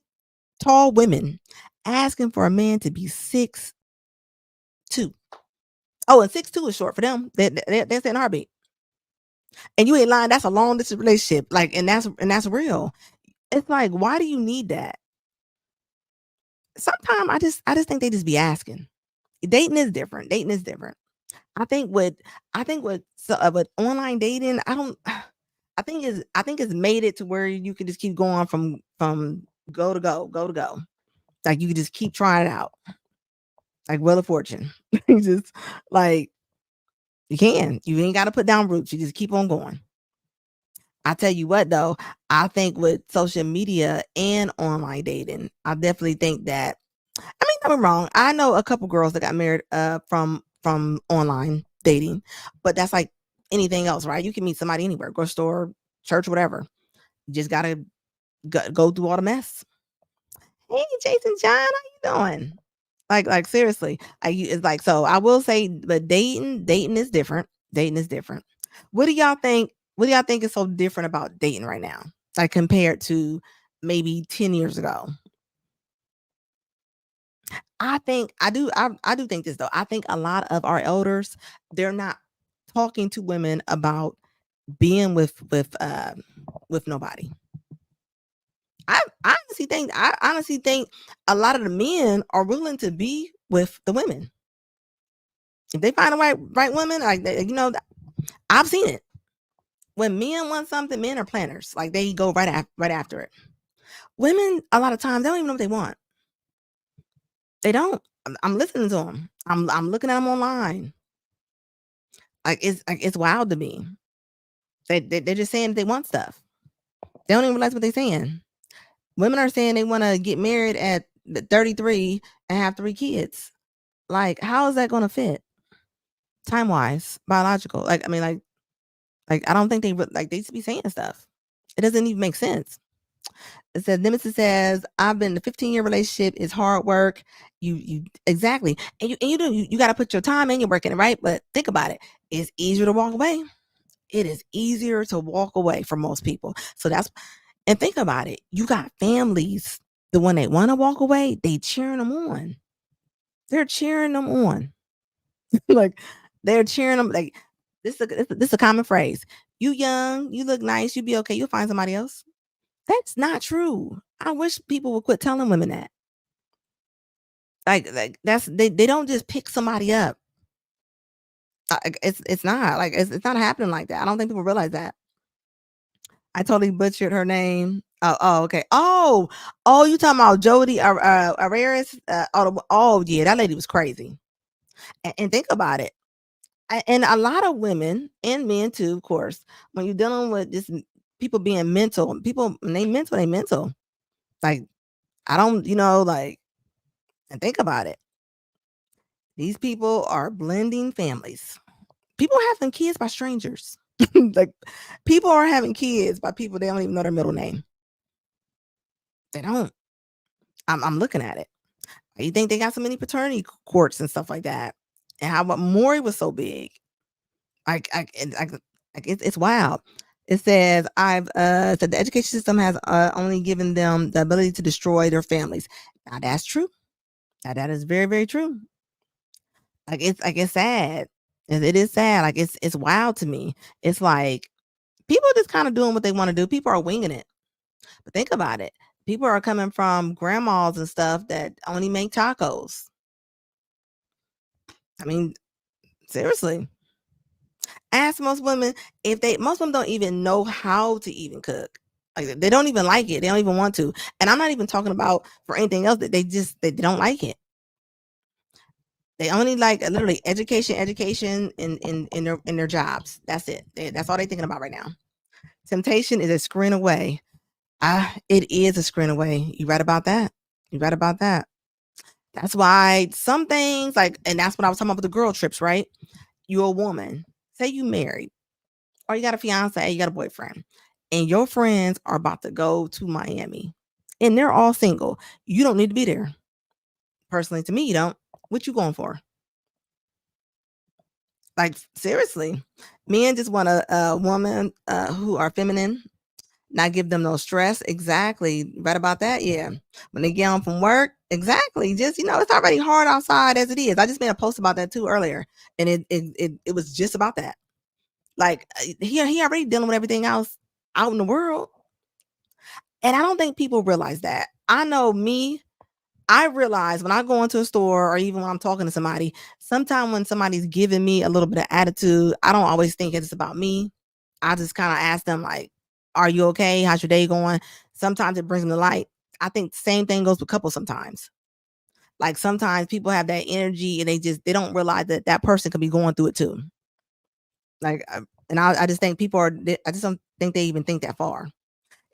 tall women asking for a man to be 6'2". Oh, and 6'2" is short for them. That's in heartbeat. And you ain't lying. That's a long distance relationship. Like, and that's real. It's like, why do you need that? Sometimes I just think they just be asking. Dating is different. Dating is different. I think with online dating, I don't. I think it's made it to where you can just keep going from go to go, go to go. Like you can just keep trying it out. Like Wheel of Fortune. You just like you can. You ain't got to put down roots. You just keep on going. I tell you what though, I think with social media and online dating, I definitely think that I mean, I'm wrong. I know a couple girls that got married from online dating, but that's like anything else, right? You can meet somebody anywhere, grocery store, church, whatever. You just gotta go through all the mess. Hey, Jason John, how you doing? Like seriously, it's like so. I will say, but dating is different. Dating is different. What do y'all think? What do y'all think is so different about dating right now, like compared to maybe 10 years ago? I think I do think this though. I think a lot of our elders they're not talking to women about being with nobody. I honestly think a lot of the men are willing to be with the women if they find the right woman. Like I've seen it. When men want something, men are planners. Like they go right after it. Women, a lot of times, they don't even know what they want. They don't. I'm listening to them. I'm looking at them online. It's wild to me. They're just saying they want stuff. They don't even realize what they're saying. Women are saying they want to get married at 33 and have 3 kids. Like, how is that going to fit? Time wise, biological. Like, I mean, like I don't think they used to be saying stuff. It doesn't even make sense. It says Nemesis says, I've been in a 15-year relationship. It's hard work. You exactly. And you got to put your time and your work in it, right? But think about it. It's easier to walk away. It is easier to walk away for most people. So and think about it. You got families. The one they want to walk away, they cheering them on. They're cheering them on. Like they're cheering them. Like this is a common phrase. You young, you look nice, you be okay. You'll find somebody else. That's not true. I wish people would quit telling women that. Like that's they don't just pick somebody up. It's not like it's not happening like that. I don't think people realize that. I totally butchered her name. Okay. You talking about Jody Araris? Yeah, that lady was crazy. And think about it. And a lot of women and men too, of course, when you're dealing with just people being mental, people when they mental. Like I don't, like, and think about it. These people are blending families. People are having kids by strangers. Like people are having kids by people they don't even know their middle name. They don't. I'm looking at it. You think they got so many paternity courts and stuff like that, and how about Maury was so big? It's wild. It says I've said the education system has only given them the ability to destroy their families. Now that's true. Now that is very very true. It's sad. It is sad. Like it's wild to me. It's like people are just kind of doing what they want to do. People are winging it. But think about it. People are coming from grandmas and stuff that only make tacos. I mean, seriously. Ask most women if most women don't even know how to even cook. Like they don't even like it. They don't even want to. And I'm not even talking about for anything else that they don't like it. They only like literally education in their jobs. That's it. That's all they're thinking about right now. Temptation is a screen away. It is a screen away. You right about that. You right about that. That's why some things and that's what I was talking about with the girl trips, right? You're a woman. Say you married, or you got a fiance, you got a boyfriend, and your friends are about to go to Miami, and they're all single. You don't need to be there. Personally, to me, you don't. What you going for? Like seriously, men just want a woman who are feminine, not give them no stress. Exactly, right about that. Yeah, when they get home from work, exactly. Just it's already hard outside as it is. I just made a post about that too earlier, and it was just about that. Like he already dealing with everything else out in the world, and I don't think people realize that. I know me. I realize when I go into a store or even when I'm talking to somebody, sometimes when somebody's giving me a little bit of attitude, I don't always think it's about me. I just kind of ask them like, "Are you okay? How's your day going?" Sometimes it brings them to light. I think the same thing goes with couples sometimes. Like sometimes people have that energy and they don't realize that that person could be going through it too. Like, and I just think I just don't think they even think that far.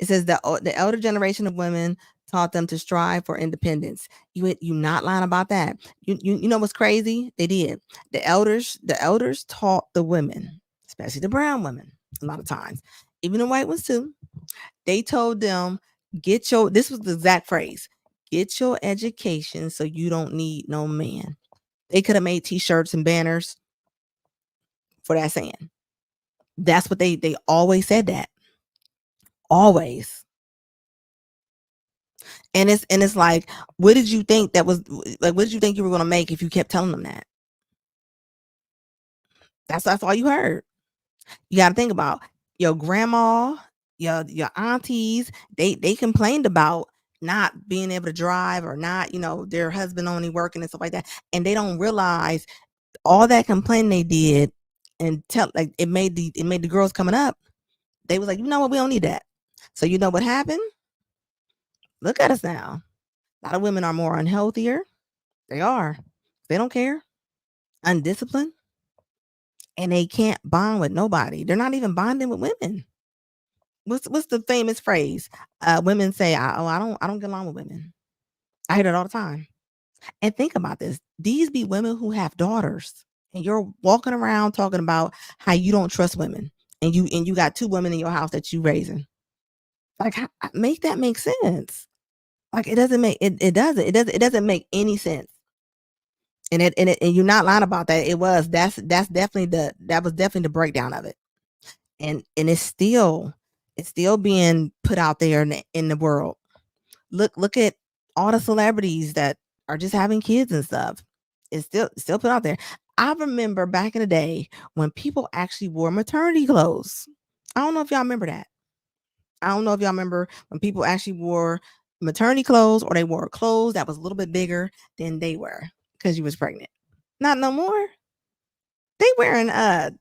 It says the elder generation of women taught them to strive for independence. You not lying about that. You know what's crazy? They did. The elders taught the women, especially the brown women, a lot of times, even the white ones too. They told them, this was the exact phrase, get your education so you don't need no man. They could have made t-shirts and banners for that saying. That's what they always said that. Always. And it's like, what did you think that was like? What did you think you were going to make if you kept telling them that? That's all you heard. You got to think about. your grandma, your aunties, they complained about not being able to drive or not, their husband only working and stuff like that. And they don't realize all that complaining they did and it made the girls coming up. They was like, you know what, we don't need that. So you know what happened? Look at us now. A lot of women are more unhealthier. They are. They don't care. Undisciplined. And they can't bond with nobody. They're not even bonding with women. What's the famous phrase? Women say, I don't get along with women. I hear it all the time. And think about this. These be women who have daughters. And you're walking around talking about how you don't trust women. And you got 2 women in your house that you raising. Like, make that make sense. Like, it doesn't make it doesn't make any sense. And you're not lying about that. That's definitely the breakdown of it. And it's still being put out there in the world. Look at all the celebrities that are just having kids and stuff. It's still put out there. I remember back in the day when people actually wore maternity clothes. I don't know if y'all remember that. I don't know if y'all remember when people actually wore maternity clothes or they wore clothes that was a little bit bigger than they were because you was pregnant. Not no more. They wearing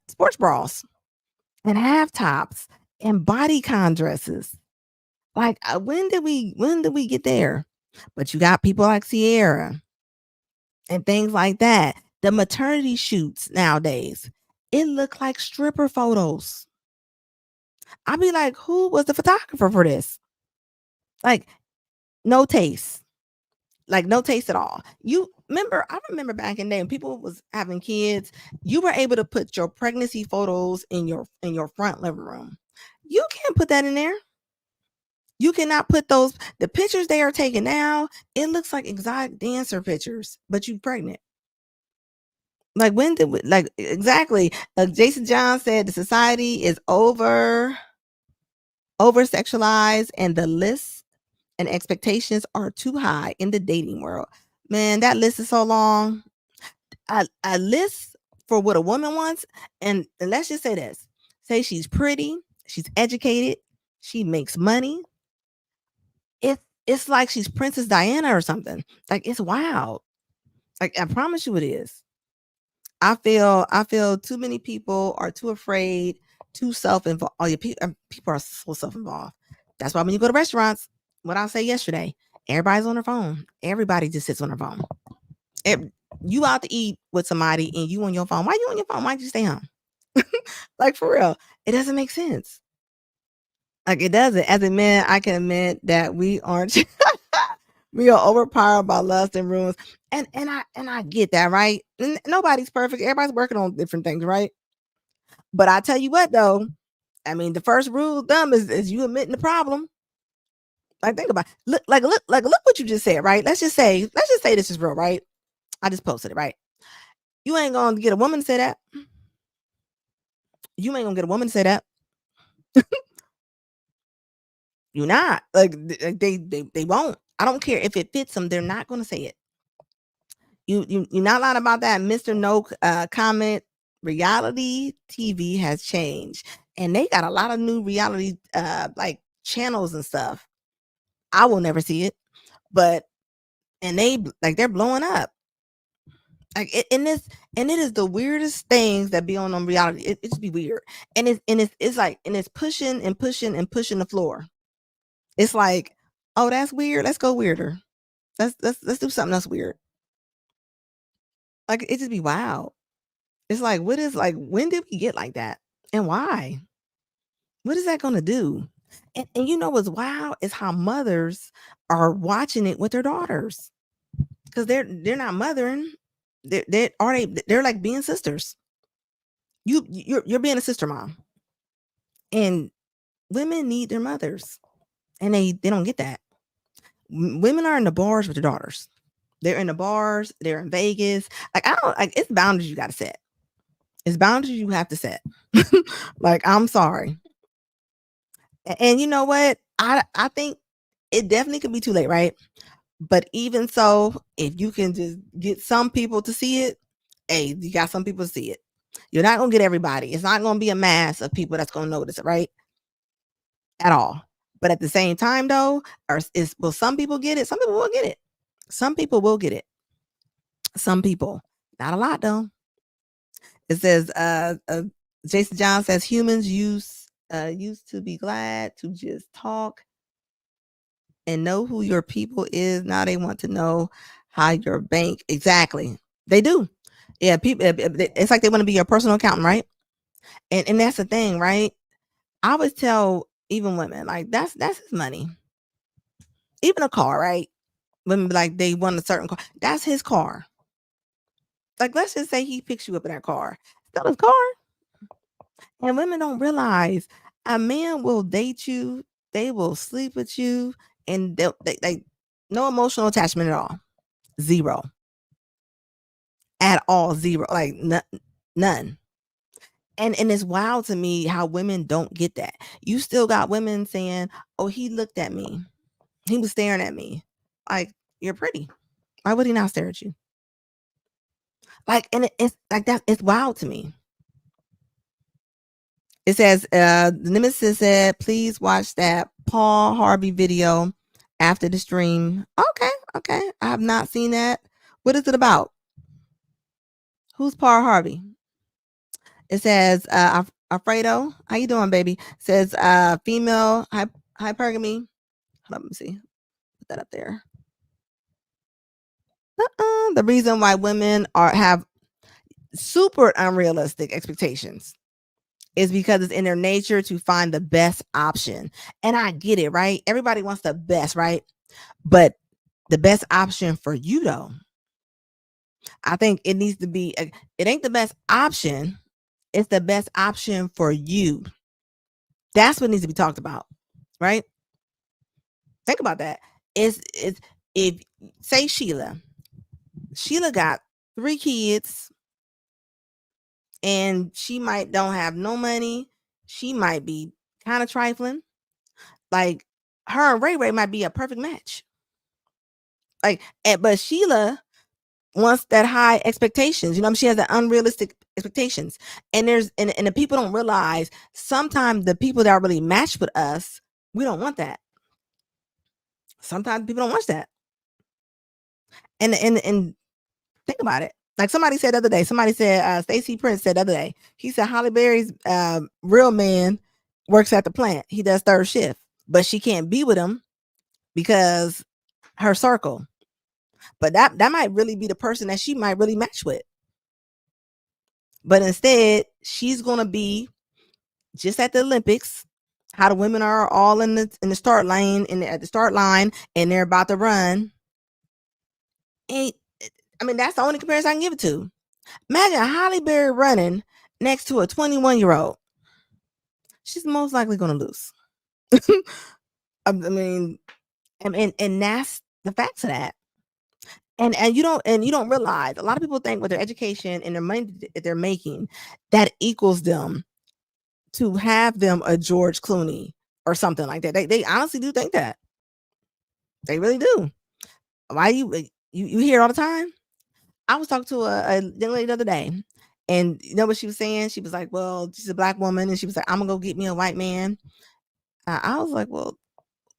sports bras and half tops and bodycon dresses. Like, when did we get there? But you got people like Sierra and things like that. The maternity shoots nowadays, it look like stripper photos. I be like, who was the photographer for this? Like, no taste. Like, no taste at all. I remember back in the day when people was having kids, you were able to put your pregnancy photos in your front living room. You can't put that in there. You cannot put the pictures they are taking now. It looks like exotic dancer pictures, but you pregnant. Like, when did we, like, exactly? Jason John said the society is over sexualized, and the lists and expectations are too high in the dating world. Man, that list is so long. A list for what a woman wants, and let's just say this: say she's pretty, she's educated, she makes money. It's like she's Princess Diana or something. Like, it's wild. Like, I promise you it is. I feel too many people are too afraid, too self-involved. Oh, yeah, people are so self-involved. That's why when you go to restaurants, what I say yesterday, everybody's on their phone. Everybody just sits on their phone. You out to eat with somebody and you on your phone. Why you on your phone? Why don't you stay home? Like, for real, it doesn't make sense. Like, it doesn't. As a man, I can admit that we aren't. We are overpowered by lust and ruins, and I get that, right? Nobody's perfect. Everybody's working on different things, right? But I tell you what, though, I mean, the first rule of thumb is you admitting the problem. Like, think about it. Look what you just said, right? Let's just say this is real, right? I just posted it, right? You ain't gonna get a woman to say that. You ain't gonna get a woman to say that. You're not. Like, they won't. I don't care if it fits them. They're not gonna say it. You're not lying about that. Mr. No comment. Reality TV has changed, and they got a lot of new reality like channels and stuff. I will never see it, but they're blowing up. Like, and it is the weirdest things that be on reality. It just be weird, and it's like, and it's pushing and pushing and pushing the floor. It's like, oh, that's weird. Let's go weirder. Let's do something else weird. Like, it just be wild. It's like, when did we get like that? And why? What is that gonna do? And you know what's wild is how mothers are watching it with their daughters. Because they're not mothering. They're like being sisters. You're being a sister mom. And women need their mothers. And they don't get that. Women are in the bars with their daughters. They're in the bars, they're in Vegas. Like, I don't like, it's boundaries you gotta set. It's boundaries you have to set. Like, I'm sorry. And you know what? I think it definitely could be too late, right? But even so, if you can just get some people to see it, hey, you got some people to see it. You're not gonna get everybody. It's not gonna be a mass of people that's gonna notice it, right? At all. But at the same time, though, will some people get it? Some people will get it. Some people will get it. Some people, not a lot though. It says, Jason John says humans used to be glad to just talk and know who your people is. Now they want to know how your bank exactly. They do. Yeah, people. It's like they want to be your personal accountant, right? And that's the thing, right? I always tell even women like that's his money. Even a car, right? Women be like they want a certain car. That's his car. Like let's just say he picks you up in that car. Still his car. And women don't realize a man will date you, they will sleep with you, and they no emotional attachment at all. Zero. At all. Zero. Like none. And it's wild to me how women don't get that. You still got women saying, "Oh, he looked at me. He was staring at me." Like, you're pretty. Why would he not stare at you? Like, and it's like that. It's wild to me. It says, the Nemesis said, please watch that Paul Harvey video after the stream. Okay, okay. I have not seen that. What is it about? Who's Paul Harvey? It says, Alfredo, how you doing, baby? It says, female hypergamy. Hold on, let me see. Put that up there. The reason why women have super unrealistic expectations is because it's in their nature to find the best option. And I get it, right? Everybody wants the best, right? But the best option for you, though, I think it needs to be, it ain't the best option. It's the best option for you. That's what needs to be talked about, right? Think about that. It's if say Sheila got 3 kids and she might don't have no money. She might be kind of trifling. Like her and Ray Ray might be a perfect match. Like, but Sheila wants that high expectations. You know, she has the unrealistic expectations. And and the people don't realize sometimes the people that are really matched with us, we don't want that. Sometimes people don't want that. And think about it. Like somebody said the other day, Stacey Prince said the other day, he said Holly Berry's real man works at the plant. He does 3rd shift, but she can't be with him because her circle. But that might really be the person that she might really match with. But instead, she's gonna be just at the Olympics. How the women are all in the start lane at the start line, and they're about to run. And I mean, that's the only comparison I can give it to. Imagine Holly Berry running next to a 21-year-old. She's most likely gonna lose. I mean, and that's the facts of that. And you don't realize a lot of people think with their education and their money that they're making, that equals them to have them a George Clooney or something like that. They honestly do think that. They really do. Why you hear all the time? I was talking to a young lady the other day, and you know what she was saying? She was like, "Well, she's a black woman," and she was like, "I'm gonna go get me a white man." I was like, "Well,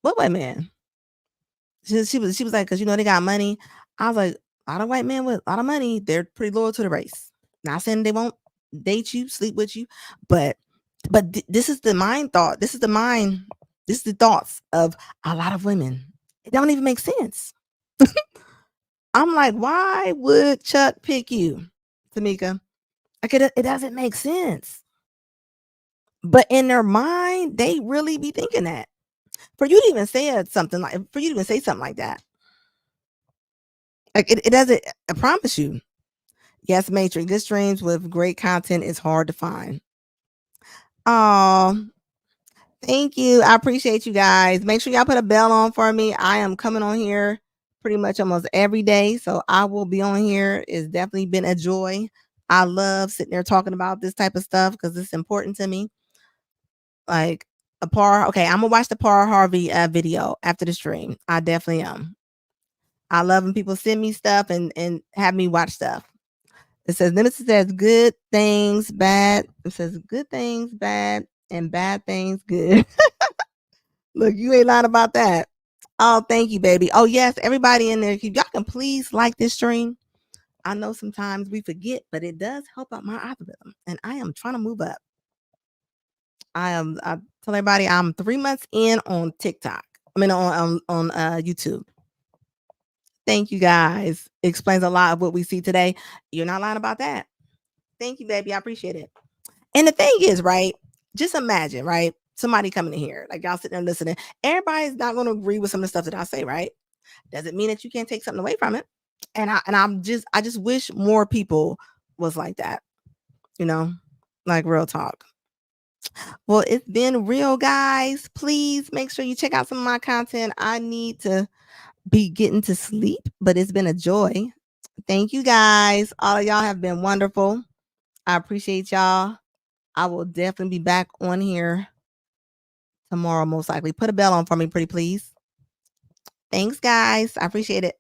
what white man?" She was like, "Cause you know they got money." I was like, "A lot of white men with a lot of money, they're pretty loyal to the race. Not saying they won't date you, sleep with you, but this is the mind thought. This is the thoughts of a lot of women. It don't even make sense." I'm like, why would Chuck pick you, Tamika? Like it doesn't make sense. But in their mind, they really be thinking that. For you to even say something like that, like it doesn't. I promise you. Yes, Matrix. Good streams with great content is hard to find. Oh, thank you. I appreciate you guys. Make sure y'all put a bell on for me. I am coming on here pretty much almost every day. So I will be on here. It's definitely been a joy. I love sitting there talking about this type of stuff because it's important to me. Like okay, I'm gonna watch the Par Harvey video after the stream. I definitely am. I love when people send me stuff and have me watch stuff. It says Nemesis says good things, bad. It says good things, bad, and bad things, good. Look, you ain't lying about that. Oh, thank you, baby. Oh, yes, everybody in there, y'all can please like this stream. I know sometimes we forget, but it does help out my algorithm, and I am trying to move up. I tell everybody I'm 3 months in on TikTok. I mean on YouTube. Thank you guys. It explains a lot of what we see today. You're not lying about that. Thank you, baby. I appreciate it. And the thing is, right? Just imagine, right? Somebody coming in here, like y'all sitting there listening. Everybody's not going to agree with some of the stuff that I say, right? Doesn't mean that you can't take something away from it. And I just wish more people was like that, you know, like real talk. Well, it's been real, guys. Please make sure you check out some of my content. I need to be getting to sleep, but it's been a joy. Thank you, guys. All of y'all have been wonderful. I appreciate y'all. I will definitely be back on here tomorrow, most likely. Put a bell on for me, pretty please. Thanks, guys. I appreciate it.